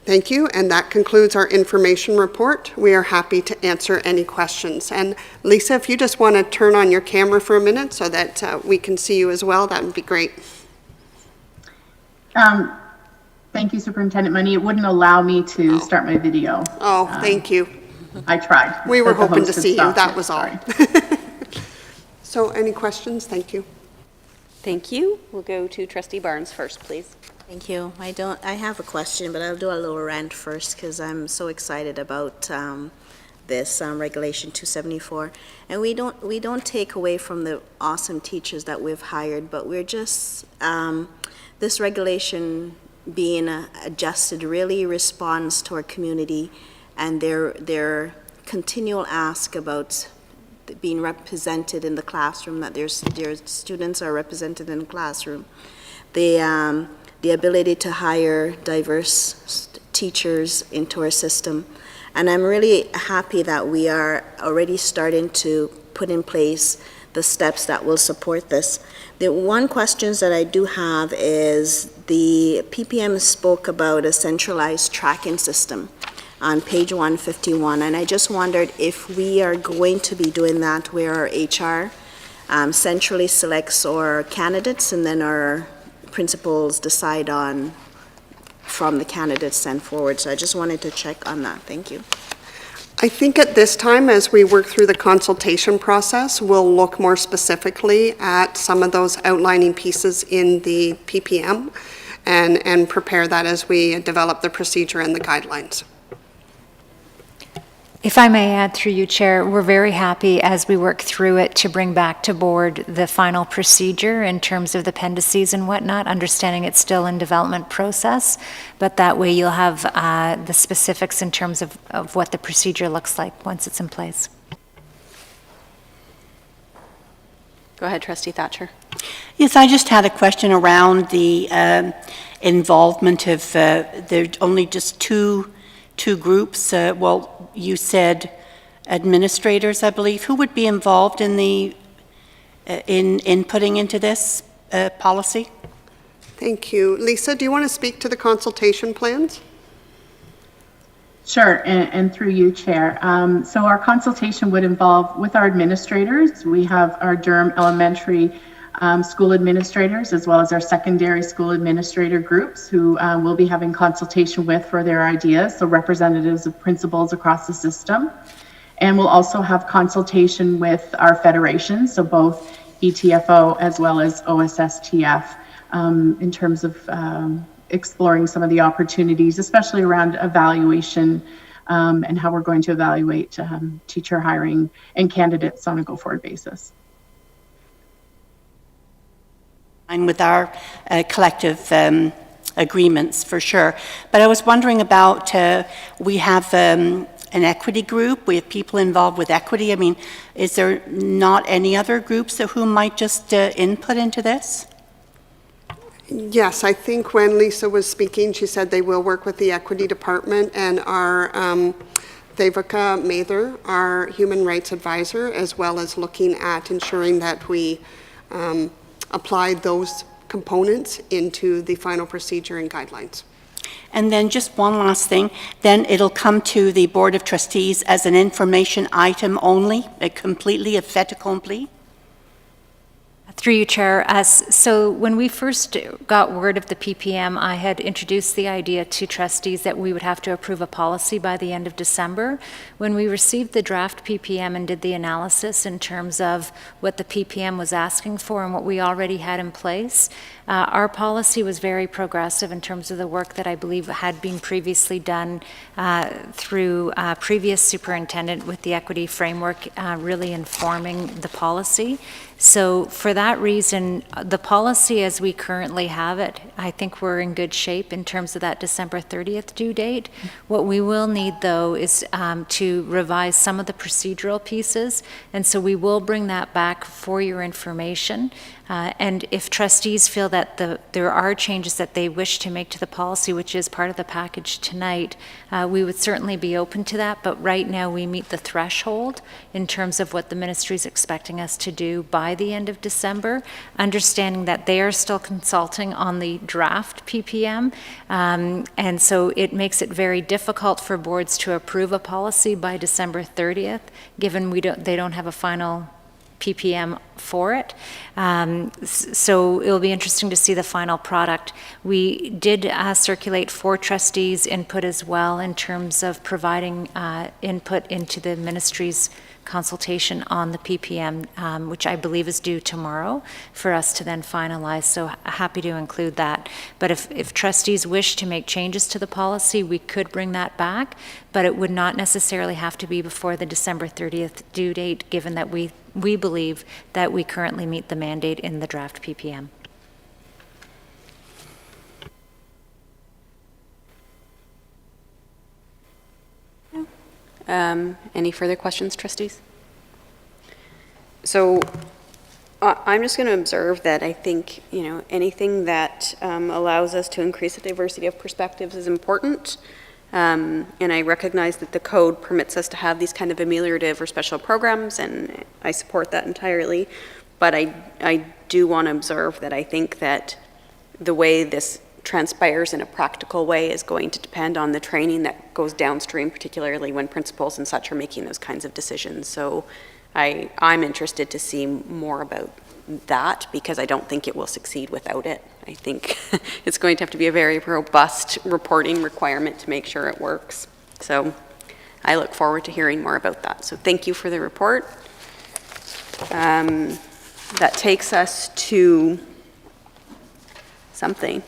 Thank you, and that concludes our information report. We are happy to answer any questions. And Lisa, if you just want to turn on your camera for a minute so that we can see you as well, that would be great. Thank you, Superintendent Mundy. It wouldn't allow me to start my video. Oh, thank you. I tried. We were hoping to host had see you, stopped that it, was all. So any questions? Thank you. Thank you. We'll go to Trustee Barnes first, please. Thank you. I have a question, but I'll do a little rant first because I'm so excited about this Regulation 274. And we don't take away from the awesome teachers that we've hired, but we're just, this regulation being adjusted really responds to our community and their continual ask about being represented in the classroom, that their students are represented in the classroom. The ability to hire diverse teachers into our system. And I'm really happy that we are already starting to put in place the steps that will support this. The one questions that I do have is the PPM spoke about a centralized tracking system on page 151, and I just wondered if we are going to be doing that where our HR centrally selects our candidates and then our principals decide on from the candidates sent forward. So I just wanted to check on that. Thank you. I think at this time, as we work through the consultation process, we'll look more specifically at some of those outlining pieces in the PPM and prepare that as we develop the procedure and the guidelines. If I may add through you, Chair, we're very happy as we work through it to bring back to board the final procedure in terms of the appendices and whatnot, understanding it's still in development process, but that way you'll have the specifics in terms of what the procedure looks like once it's in place. Go ahead, Trustee Thatcher. Yes, I just had a question around the involvement of, there's only just two groups. Well, you said administrators, I believe. Who would be involved in the in putting into this policy? Thank you. Lisa, do you want to speak to the consultation plans? Sure, and through you, Chair. So our consultation would involve, with our administrators, we have our Durham Elementary school administrators, as well as our secondary school administrator groups who we'll be having consultation with for their ideas, so representatives of principals across the system. And we'll also have consultation with our federations, so both ETFO as well as OSSTF, in terms of exploring some of the opportunities, especially around evaluation and how we're going to evaluate teacher hiring and candidates on a go-forward basis. And with our collective agreements for sure. But I was wondering about, we have an equity group, we have people involved with equity. I mean, is there not any other groups who might just input into this? Yes, I think when Lisa was speaking, she said they will work with the equity department and our Devika Mather, our human rights advisor, as well as looking at ensuring that we apply those components into the final procedure and guidelines. And then just one last thing, then it'll come to the Board of Trustees as an information item only, completely a fait accompli? Through you, Chair. So when we first got word of the PPM, I had introduced the idea to trustees that we would have to approve a policy by the end of December. When we received the draft PPM and did the analysis in terms of what the PPM was asking for and what we already had in place, our policy was very progressive in terms of the work that I believe had been previously done through previous superintendent with the equity framework really informing the policy. So for that reason, the policy as we currently have it, I think we're in good shape in terms of that December 30th due date. What we will need, though, is to revise some of the procedural pieces, and so we will bring that back for your information. And if trustees feel that there are changes that they wish to make to the policy, which is part of the package tonight, we would certainly be open to that. But right now, we meet the threshold in terms of what the ministry is expecting us to do by the end of December, understanding that they are still consulting on the draft PPM. And so it makes it very difficult for boards to approve a policy by December 30th, given they don't have a final PPM for it. So it'll be interesting to see the final product. We did circulate for trustees input as well in terms of providing input into the ministry's consultation on the PPM, which I believe is due tomorrow for us to then finalize. So happy to include that. But if trustees wish to make changes to the policy, we could bring that back, but it would not necessarily have to be before the December 30th due date, given that we believe that we currently meet the mandate in the draft PPM. Any further questions, trustees? So I'm just going to observe that I think, anything that allows us to increase the diversity of perspectives is important. And I recognize that the code permits us to have these kind of ameliorative or special programs, and I support that entirely. But I do want to observe that I think that the way this transpires in a practical way is going to depend on the training that goes downstream, particularly when principals and such are making those kinds of decisions. So I'm interested to see more about that, because I don't think it will succeed without it. I think it's going to have to be a very robust reporting requirement to make sure it works. So I look forward to hearing more about that. So thank you for the report. That takes us to something.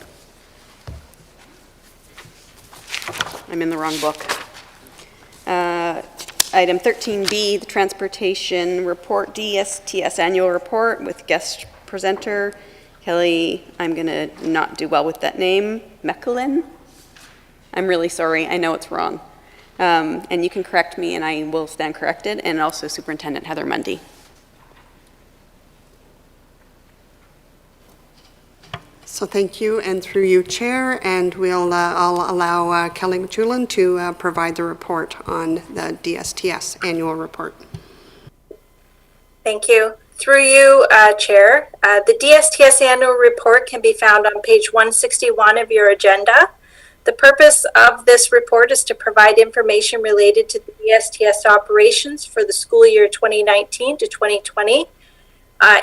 I'm in the wrong book. Item 13B, the Transportation Report, DSTS Annual Report with guest presenter, Kelly, I'm going to not do well with that name, Meckelin. I'm really sorry, I know it's wrong. And you can correct me and I will stand corrected, and also Superintendent Heather Mundy. So thank you, and through you, Chair, and I'll allow Kelly Mechulin to provide the report on the DSTS annual report. Thank you. Through you, Chair, the DSTS annual report can be found on page 161 of your agenda. The purpose of this report is to provide information related to the DSTS operations for the school year 2019 to 2020.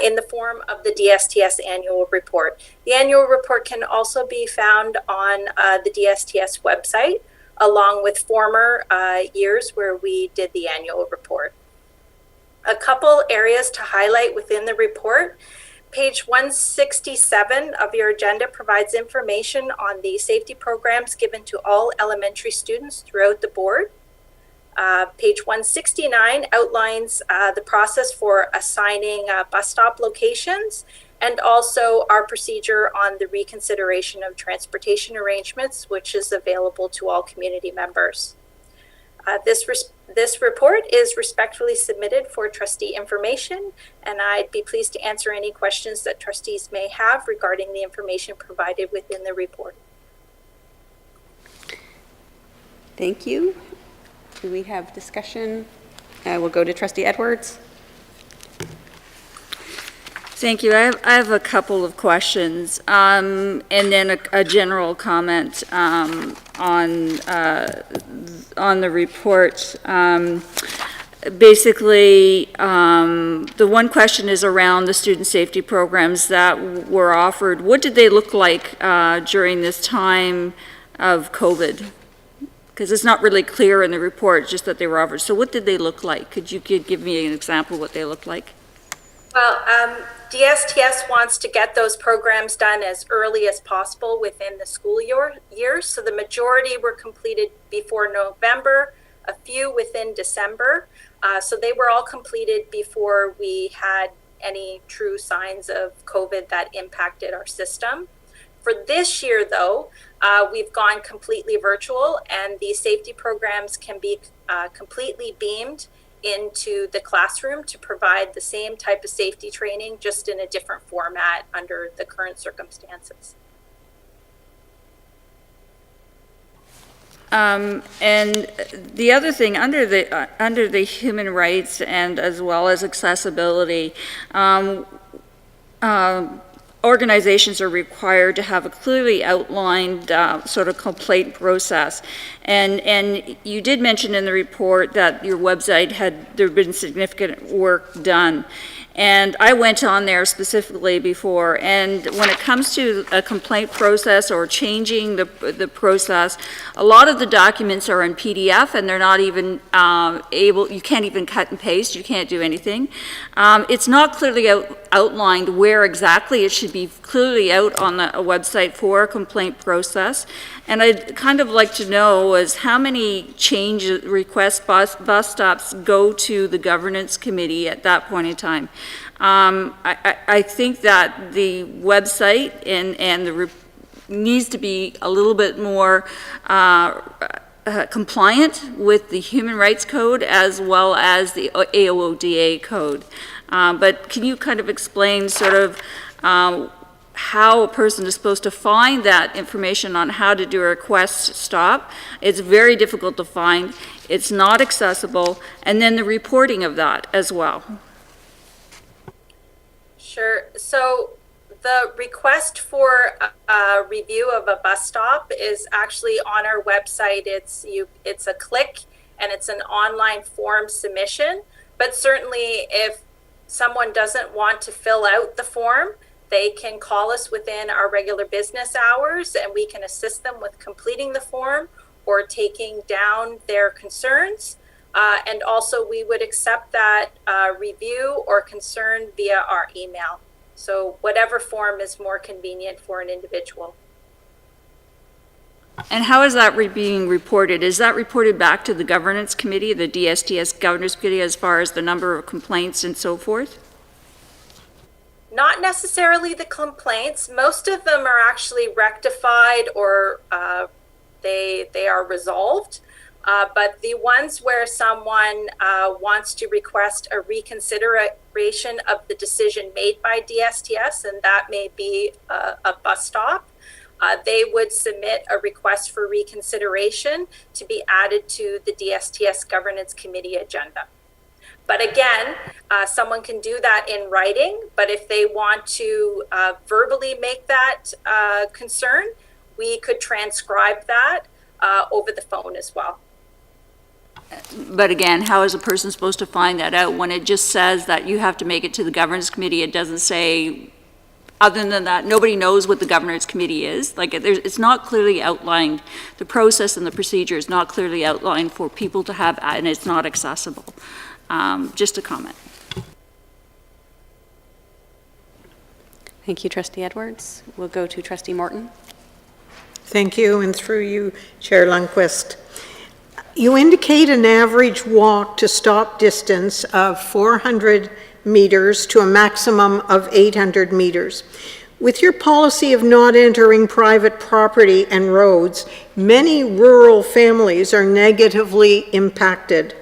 In the form of the DSTS annual report. The annual report can also be found on the DSTS website, along with former years where we did the annual report. A couple areas to highlight within the report. Page 167 of your agenda provides information on the safety programs given to all elementary students throughout the board. Page 169 outlines the process for assigning bus stop locations and also our procedure on the reconsideration of transportation arrangements, which is available to all community members. This report is respectfully submitted for trustee information, and I'd be pleased to answer any questions that trustees may have regarding the information provided within the report. Thank you. Do we have discussion? We'll go to Trustee Edwards. Thank you. I have a couple of questions, and then a general comment on the report. Basically, the one question is around the student safety programs that were offered. What did they look like during this time of COVID? Because it's not really clear in the report, just that they were offered. So what did they look like? Could you give me an example of what they looked like? Well, DSTS wants to get those programs done as early as possible within the school year. So the majority were completed before November, a few within December. So they were all completed before we had any true signs of COVID that impacted our system. For this year, though, we've gone completely virtual, and these safety programs can be completely beamed into the classroom to provide the same type of safety training, just in a different format under the current circumstances. And the other thing, under the human rights and as well as accessibility, organizations are required to have a clearly outlined sort of complaint process. And you did mention in the report that your website there had been significant work done. And I went on there specifically before, and when it comes to a complaint process or changing the process, a lot of the documents are in PDF, and they're not even you can't even cut and paste, you can't do anything. It's not clearly outlined where exactly it should be clearly out on a website for a complaint process. And I'd kind of like to know is how many change requests bus stops go to the governance committee at that point in time. I think that the website and needs to be a little bit more compliant with the Human Rights Code as well as the AOODA code. But can you kind of explain sort of how a person is supposed to find that information on how to do a request stop? It's very difficult to find. It's not accessible. And then the reporting of that as well. Sure. So the request for a review of a bus stop is actually on our website. It's a click, and it's an online form submission. But certainly if someone doesn't want to fill out the form, they can call us within our regular business hours, and we can assist them with completing the form or taking down their concerns. And also we would accept that review or concern via our email. So whatever form is more convenient for an individual. And how is that being reported? Is that reported back to the governance committee, the DSTS governance committee, as far as the number of complaints and so forth? Not necessarily the complaints. Most of them are actually rectified or they are resolved. But the ones where someone wants to request a reconsideration of the decision made by DSTS, and that may be a bus stop, they would submit a request for reconsideration to be added to the DSTS Governance Committee agenda. But again, someone can do that in writing, but if they want to verbally make that concern, we could transcribe that over the phone as well. But again, how is a person supposed to find that out when it just says that you have to make it to the governance committee? It doesn't say, other than that, nobody knows what the governance committee is. Like, it's not clearly outlined. The process and the procedure is not clearly outlined for people to have, and it's not accessible. Just a comment. Thank you, Trustee Edwards. We'll go to Trustee Morton. Thank you, and through you, Chair Lundquist. You indicate an average walk to stop distance of 400 meters to a maximum of 800 meters. With your policy of not entering private property and roads, many rural families are negatively impacted.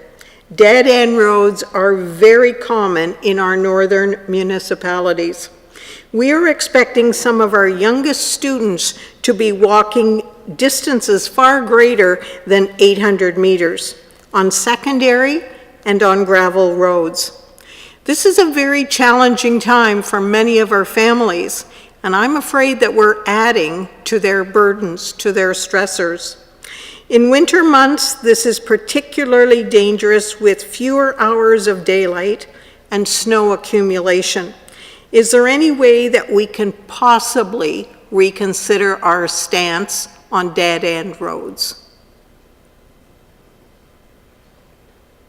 Dead-end roads are very common in our northern municipalities. We are expecting some of our youngest students to be walking distances far greater than 800 meters on secondary and on gravel roads. This is a very challenging time for many of our families, and I'm afraid that we're adding to their burdens, to their stressors. In winter months, this is particularly dangerous with fewer hours of daylight and snow accumulation. Is there any way that we can possibly reconsider our stance on dead-end roads?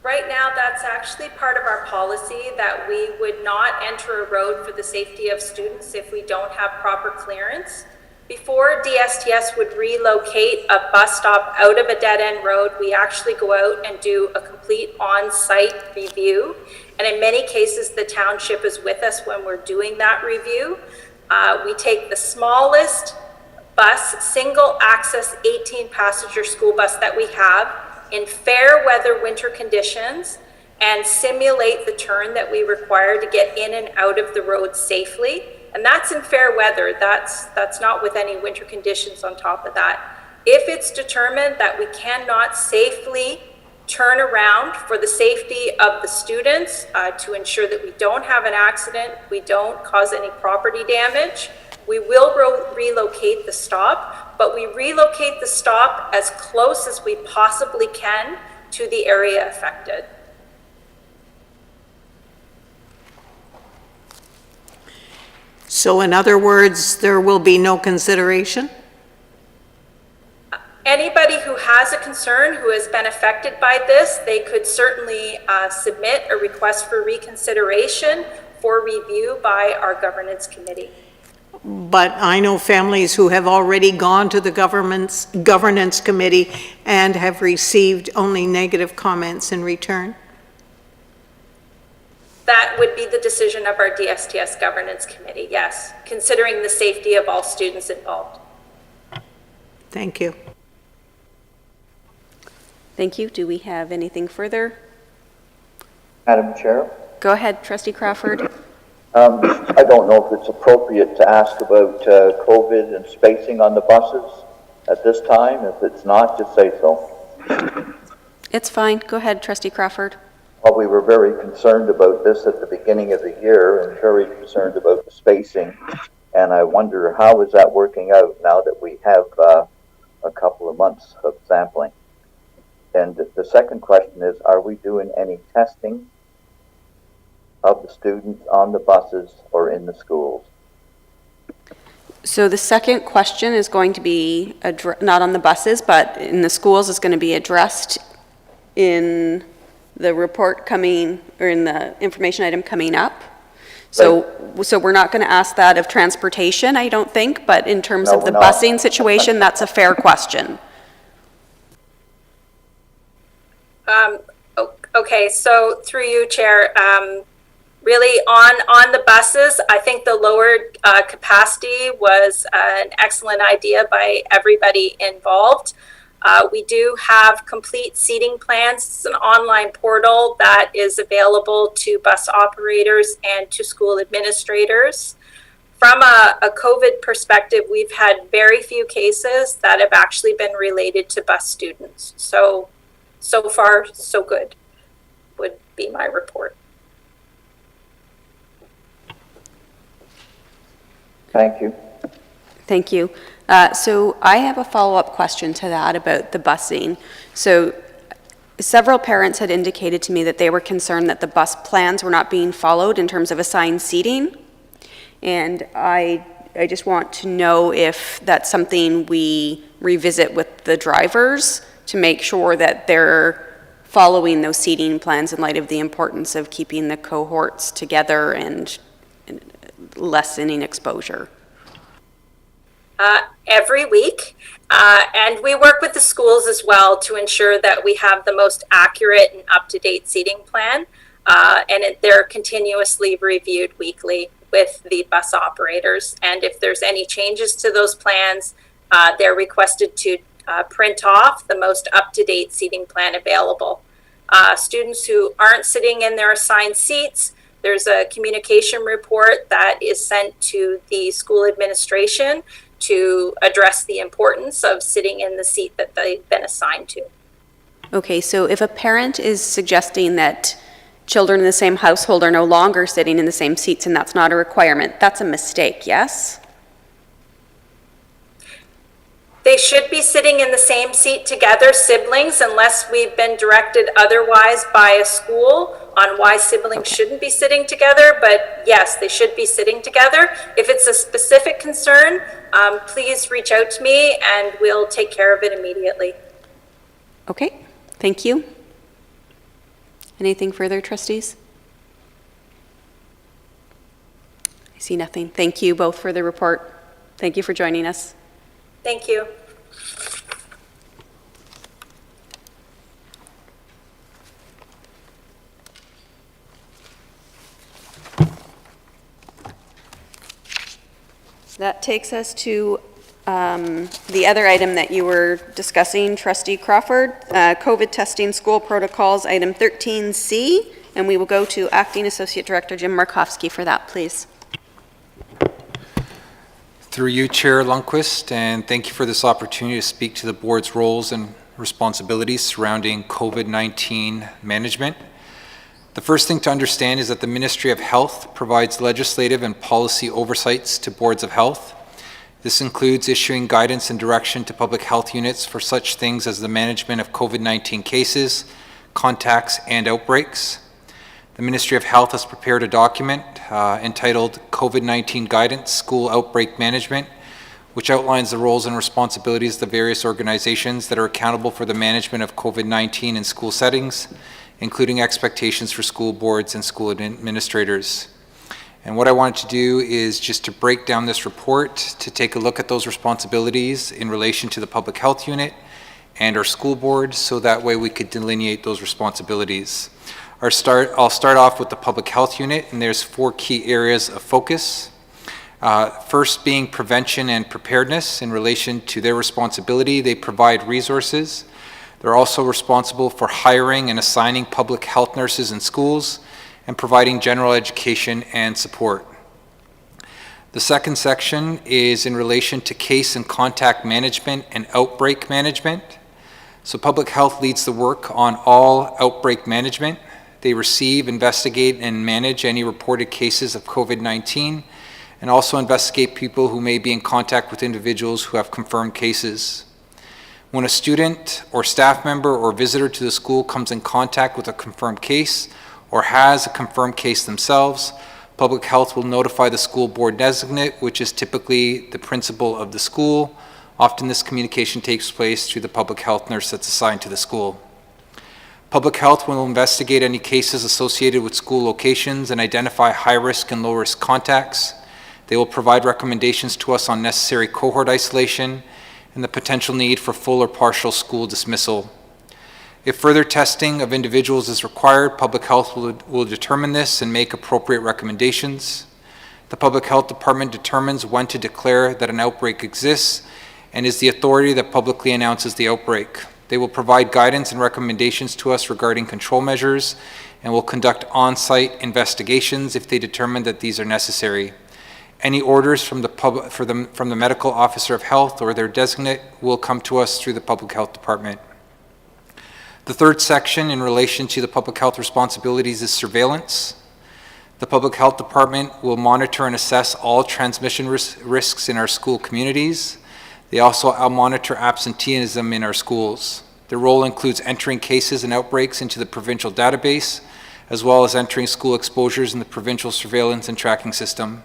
Right now, that's actually part of our policy that we would not enter a road for the safety of students if we don't have proper clearance. Before DSTS would relocate a bus stop out of a dead-end road, we actually go out and do a complete on-site review. And in many cases, the township is with us when we're doing that review. We take the smallest bus, single access 18-passenger school bus that we have in fair weather winter conditions and simulate the turn that we require to get in and out of the road safely. And that's in fair weather. That's not with any winter conditions on top of that. If it's determined that we cannot safely turn around for the safety of the students, to ensure that we don't have an accident, we don't cause any property damage, we will relocate the stop, but we relocate the stop as close as we possibly can to the area affected. So in other words, there will be no consideration? Anybody who has a concern, who has been affected by this, they could certainly submit a request for reconsideration for review by our governance committee. But I know families who have already gone to the governance committee and have received only negative comments in return. That would be the decision of our DSTS governance committee, yes, considering the safety of all students involved. Thank you. Thank you. Do we have anything further? Madam Chair? Go ahead, Trustee Crawford. I don't know if it's appropriate to ask about COVID and spacing on the buses at this time. If it's not, just say so. It's fine. Go ahead, Trustee Crawford. Well, we were very concerned about this at the beginning of the year and very concerned about the spacing. And I wonder, how is that working out now that we have a couple of months of sampling? And the second question is, are we doing any testing of the students on the buses or in the schools? So the second question is going to be, not on the buses, but in the schools, is going to be addressed in the report coming, or in the information item coming up. So we're not going to ask that of transportation, I don't think, but in terms of the busing situation, that's a fair question. Okay, so through you, Chair, really on the buses, I think the lowered capacity was an excellent idea by everybody involved. We do have complete seating plans. It's an online portal that is available to bus operators and to school administrators. From a COVID perspective, we've had very few cases that have actually been related to bus students. So far, so good, would be my report. Thank you. Thank you. So I have a follow-up question to that about the busing. So several parents had indicated to me that they were concerned that the bus plans were not being followed in terms of assigned seating. And I just want to know if that's something we revisit with the drivers to make sure that they're following those seating plans in light of the importance of keeping the cohorts together and lessening exposure. Every week, and we work with the schools as well to ensure that we have the most accurate and up-to-date seating plan. they're continuously reviewed weekly with the bus operators. And if there's any changes to those plans, they're requested to print off the most up-to-date seating plan available. Students who aren't sitting in their assigned seats, there's a communication report that is sent to the school administration to address the importance of sitting in the seat that they've been assigned to. Okay, so if a parent is suggesting that children in the same household are no longer sitting in the same seats and that's not a requirement, that's a mistake, yes? They should be sitting in the same seat together, siblings, unless we've been directed otherwise by a school on why siblings shouldn't be sitting together. But yes, they should be sitting together. If it's a specific concern, please reach out to me and we'll take care of it immediately. Okay, thank you. Anything further, trustees? I see nothing. Thank you both for the report. Thank you for joining us. Thank you. That takes us to the other item that you were discussing, Trustee Crawford, COVID testing school protocols, item 13C, and we will go to Acting Associate Director Jim Markowski for that, please. Through you, Chair Lundquist, and thank you for this opportunity to speak to the board's roles and responsibilities surrounding COVID-19 management. The first thing to understand is that the Ministry of Health provides legislative and policy oversights to boards of health. This includes issuing guidance and direction to public health units for such things as the management of COVID-19 cases, contacts, and outbreaks. The Ministry of Health has prepared a document entitled COVID-19 Guidance School Outbreak Management, which outlines the roles and responsibilities of the various organizations that are accountable for the management of COVID-19 in school settings, including expectations for school boards and school administrators. And what I wanted to do is just to break down this report to take a look at those responsibilities in relation to the public health unit and our school board, so that way we could delineate those responsibilities. I'll start off with the public health unit, and there's 4 key areas of focus. First being prevention and preparedness. In relation to their responsibility, they provide resources. They're also responsible for hiring and assigning public health nurses in schools and providing general education and support. The second section is in relation to case and contact management and outbreak management. So public health leads the work on all outbreak management. They receive, investigate, and manage any reported cases of COVID-19, and also investigate people who may be in contact with individuals who have confirmed cases. When a student or staff member or visitor to the school comes in contact with a confirmed case or has a confirmed case themselves, public health will notify the school board designate, which is typically the principal of the school. Often this communication takes place through the public health nurse that's assigned to the school. Public health will investigate any cases associated with school locations and identify high-risk and low-risk contacts. They will provide recommendations to us on necessary cohort isolation and the potential need for full or partial school dismissal. If further testing of individuals is required, public health will determine this and make appropriate recommendations. The Public Health Department determines when to declare that an outbreak exists and is the authority that publicly announces the outbreak. They will provide guidance and recommendations to us regarding control measures and will conduct on-site investigations if they determine that these are necessary. Any orders from the medical officer of health or their designate will come to us through the Public Health Department. The third section in relation to the public health responsibilities is surveillance. The Public Health Department will monitor and assess all transmission risks in our school communities. They also monitor absenteeism in our schools. Their role includes entering cases and outbreaks into the provincial database, as well as entering school exposures in the provincial surveillance and tracking system.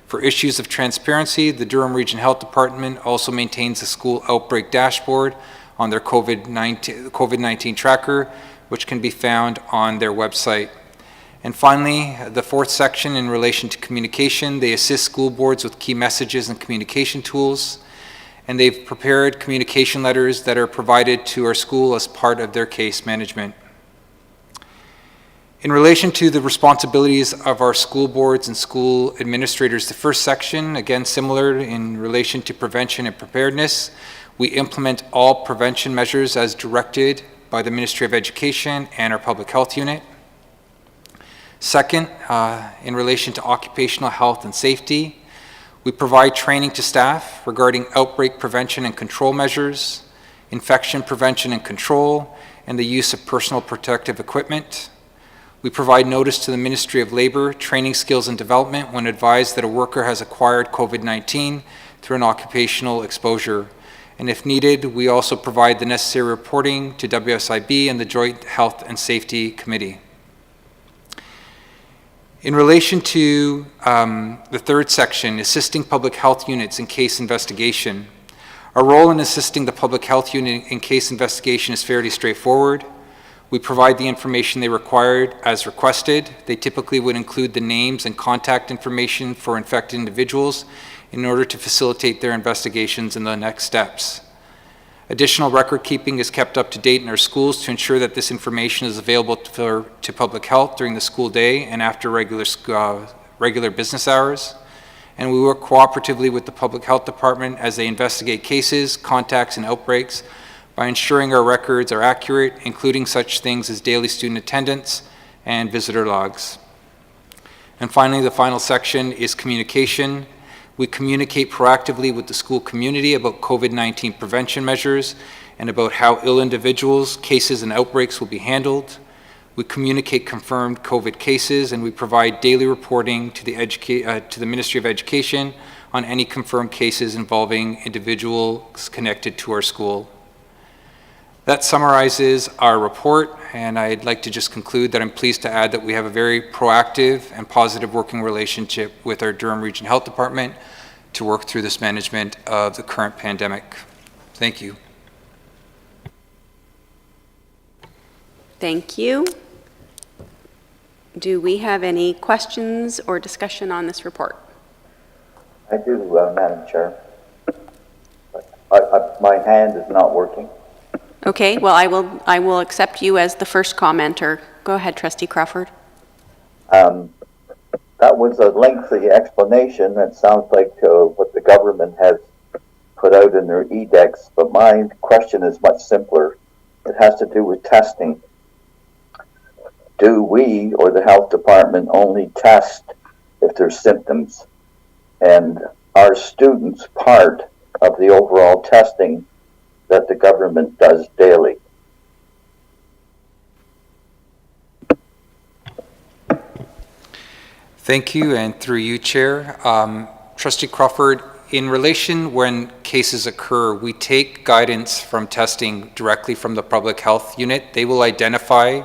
For issues of transparency, the Durham Region Health Department also maintains a school outbreak dashboard on their COVID-19 tracker, which can be found on their website. And finally, the fourth section in relation to communication, they assist school boards with key messages and communication tools, and they've prepared communication letters that are provided to our school as part of their case management. In relation to the responsibilities of our school boards and school administrators, the first section, again similar in relation to prevention and preparedness, we implement all prevention measures as directed by the Ministry of Education and our Public Health Unit. Second, in relation to occupational health and safety, we provide training to staff regarding outbreak prevention and control measures, infection prevention and control, and the use of personal protective equipment. We provide notice to the Ministry of Labor, Training, Skills and Development when advised that a worker has acquired COVID-19 through an occupational exposure. And if needed, we also provide the necessary reporting to WSIB and the Joint Health and Safety Committee. In relation to the third section, assisting public health units in case investigation, our role in assisting the public health unit in case investigation is fairly straightforward. We provide the information they required as requested. They typically would include the names and contact information for infected individuals in order to facilitate their investigations and the next steps. Additional record keeping is kept up to date in our schools to ensure that this information is available to public health during the school day and after regular business hours. And we work cooperatively with the Public Health Department as they investigate cases, contacts, and outbreaks by ensuring our records are accurate, including such things as daily student attendance and visitor logs. And finally, the final section is communication. We communicate proactively with the school community about COVID-19 prevention measures and about how ill individuals, cases, and outbreaks will be handled. We communicate confirmed COVID cases, and we provide daily reporting to the Ministry of Education on any confirmed cases involving individuals connected to our school. That summarizes our report, and I'd like to just conclude that I'm pleased to add that we have a very proactive and positive working relationship with our Durham Region Health Department to work through this management of the current pandemic. Thank you. Thank you. Do we have any questions or discussion on this report? I do, Madam Chair. My hand is not working. Okay, well, I will accept you as the first commenter. Go ahead, Trustee Crawford. That was a lengthy explanation. It sounds like what the government has put out in their edicts, but my question is much simpler. It has to do with testing. Do we or the health department only test if there's symptoms? And are students part of the overall testing that the government does daily? Thank you, and through you, Chair. Trustee Crawford, in relation when cases occur, we take guidance from testing directly from the Public Health Unit. They will identify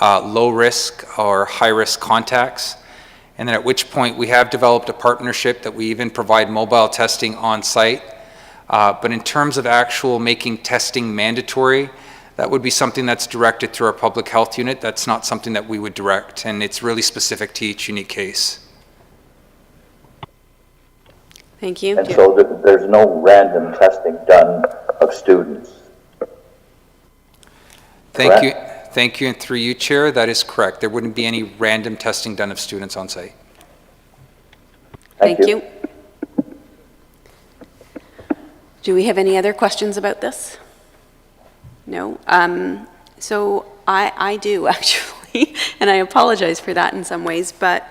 low risk or high risk contacts, and then at which point we have developed a partnership that we even provide mobile testing on site. But in terms of actual making testing mandatory, that would be something that's directed through our Public Health Unit. That's not something that we would direct, and it's really specific to each unique case. Thank you. And so there's no random testing done of students? Thank you. Thank you, and through you, Chair, that is correct. There wouldn't be any random testing done of students on site. Thank you. Do we have any other questions about this? No. So I do actually, and I apologize for that in some ways, but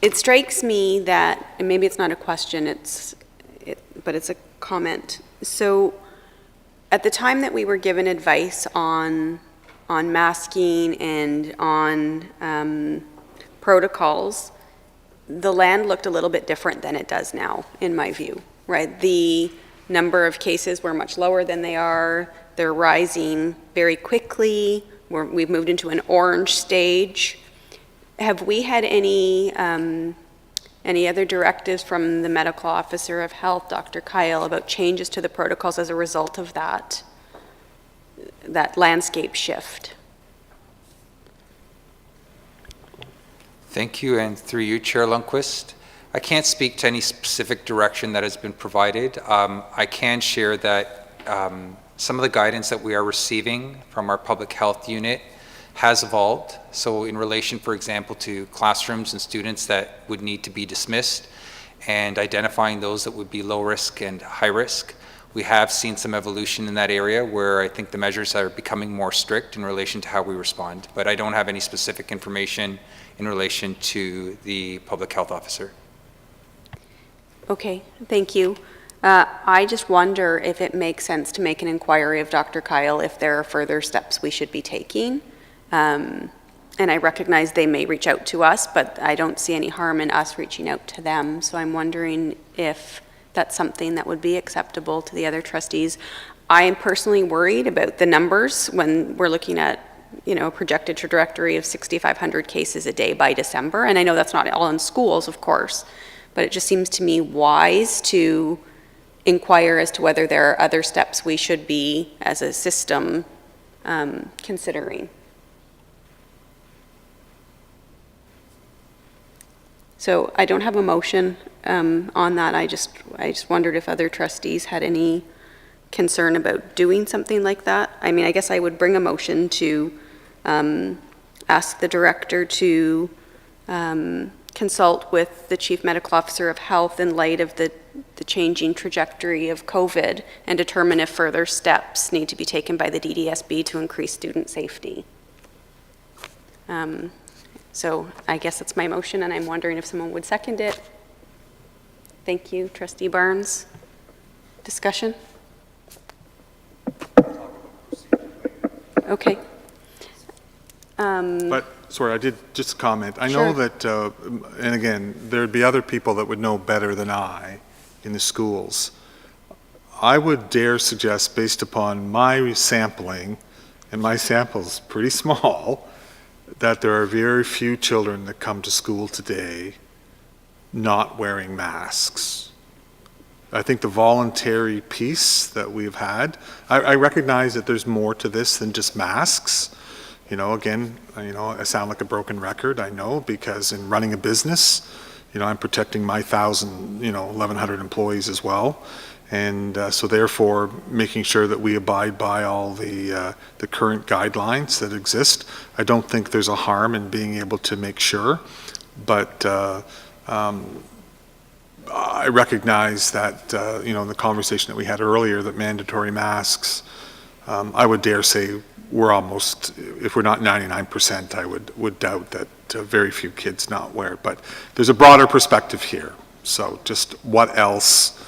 it strikes me that, and maybe it's not a question, but it's a comment. So at the time that we were given advice on masking and on protocols, the land looked a little bit different than it does now, in my view, right? The number of cases were much lower than they are. They're rising very quickly. We've moved into an orange stage. Have we had any other directives from the medical officer of health, Dr. Kyle, about changes to the protocols as a result of that landscape shift? Thank you, and through you, Chair Lundquist. I can't speak to any specific direction that has been provided. I can share that some of the guidance that we are receiving from our Public Health Unit has evolved. So in relation, for example, to classrooms and students that would need to be dismissed and identifying those that would be low risk and high risk, we have seen some evolution in that area where I think the measures are becoming more strict in relation to how we respond. But I don't have any specific information in relation to the public health officer. Okay, thank you. I just wonder if it makes sense to make an inquiry of Dr. Kyle if there are further steps we should be taking. And I recognize they may reach out to us, but I don't see any harm in us reaching out to them. So I'm wondering if that's something that would be acceptable to the other trustees. I am personally worried about the numbers when we're looking at, you know, a projected trajectory of 6,500 cases a day by December. And I know that's not all in schools, of course, but it just seems to me wise to inquire as to whether there are other steps we should be, as a system, considering. So I don't have a motion on that. I just wondered if other trustees had any concern about doing something like that. I mean, I guess I would bring a motion to ask the director to consult with the Chief Medical Officer of Health in light of the changing trajectory of COVID and determine if further steps need to be taken by the DDSB to increase student safety. So I guess that's my motion, and I'm wondering if someone would second it. Thank you, Trustee Barnes. Discussion? Okay. But, sorry, I did just comment. I Sure. know that, and again, there'd be other people that would know better than I in the schools. I would dare suggest, based upon my sampling, and my sample's pretty small, that there are very few children that come to school today not wearing masks. I think the voluntary piece that we've had, I recognize that there's more to this than just masks. You know, again, I sound like a broken record, I know, because in running a business, I'm protecting my 1,100 employees as well. And so therefore, making sure that we abide by all the current guidelines that exist. I don't think there's a harm in being able to make sure, but I recognize that, in the conversation that we had earlier, that mandatory masks, I would dare say we're almost, if we're not 99%, I would doubt that very few kids not wear it. But there's a broader perspective here. So just what else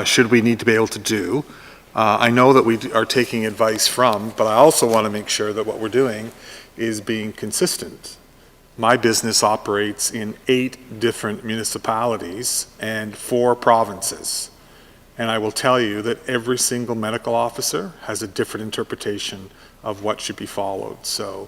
should we need to be able to do? I know that we are taking advice from, but I also want to make sure that what we're doing is being consistent. My business operates in 8 different municipalities and 4 provinces. And I will tell you that every single medical officer has a different interpretation of what should be followed. So,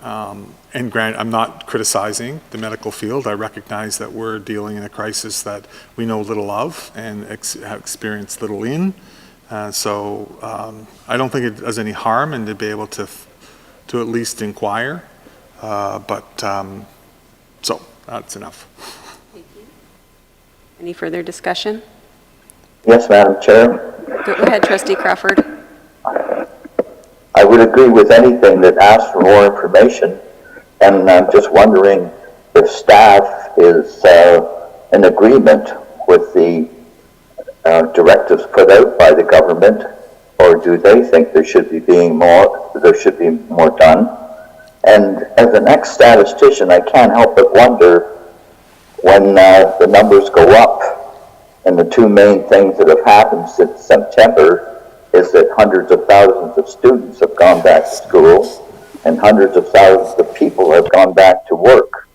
and granted, I'm not criticizing the medical field. I recognize that we're dealing in a crisis that we know little of and have experienced little in. So I don't think it does any harm and to be able to at least inquire. So that's enough. Thank you. Any further discussion? Yes, Madam Chair. Go ahead, Trustee Crawford. I would agree with anything that asks for more information, and I'm just wondering if staff is in agreement with the directives put out by the government, or do they think there should be more done? And as an ex-statistician, I can't help but wonder when the numbers go up, and the 2 main things that have happened since September is that hundreds of thousands of students have gone back to school and hundreds of thousands of people have gone back to work.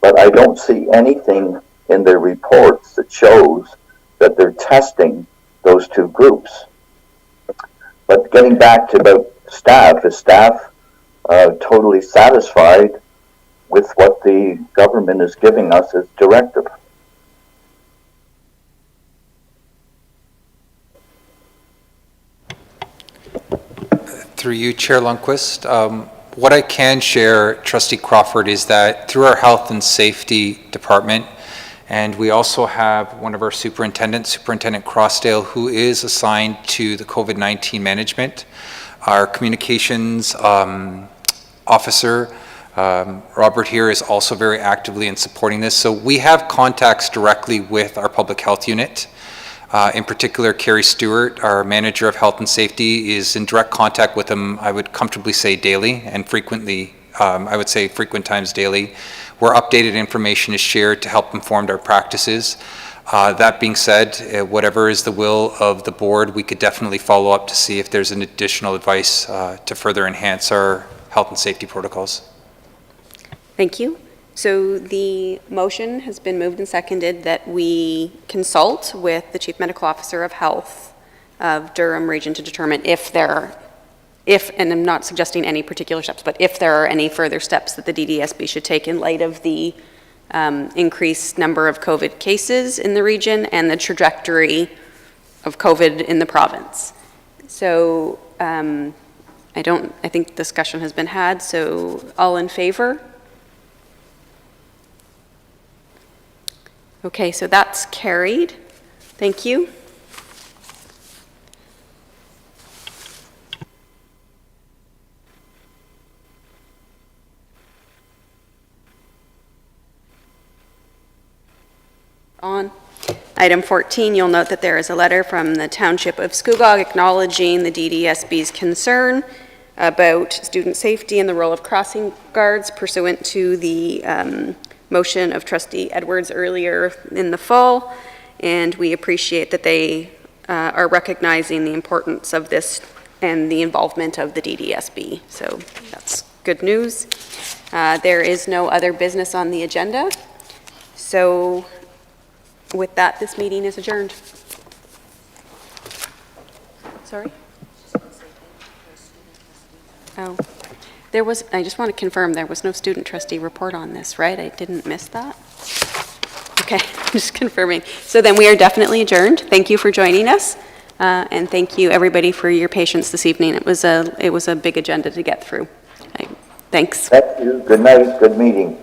But I don't see anything in their reports that shows that they're testing those 2 groups. But getting back to about staff, is staff totally satisfied with what the government is giving us as directive? Through you, Chair Lundquist. What I can share, Trustee Crawford, is that through our Health and Safety Department, and we also have one of our superintendents, Superintendent Crossdale, who is assigned to the COVID-19 management. Our communications officer. Robert here is also very actively in supporting this. So we have contacts directly with our public health unit. In particular, Carrie Stewart, our manager of health and safety, is in direct contact with them, I would comfortably say daily, and frequently, I would say frequent times daily, where updated information is shared to help inform our practices. That being said, whatever is the will of the board, we could definitely follow up to see if there's an additional advice to further enhance our health and safety protocols. Thank you. So the motion has been moved and seconded that we consult with the Chief Medical Officer of Health of Durham Region to determine if, and I'm not suggesting any particular steps, but if there are any further steps that the DDSB should take in light of the increased number of COVID cases in the region and the trajectory of COVID in the province. So I think discussion has been had, so all in favor? Okay, so that's carried. Thank you. On item 14, you'll note that there is a letter from the Township of Scugog acknowledging the DDSB's concern about student safety and the role of crossing guards pursuant to the motion of Trustee Edwards earlier in the fall, and we appreciate that they are recognizing the importance of this and the involvement of the DDSB. So that's good news. There is no other business on the agenda. So with that, this meeting is adjourned. Sorry? Oh. I just want to confirm, there was no student trustee report on this, right? I didn't miss that? Okay, just confirming. So then we are definitely adjourned. Thank you for joining us. And thank you, everybody, for your patience this evening. It was a big agenda to get through. Thanks. Thank you. Good night. Good meeting.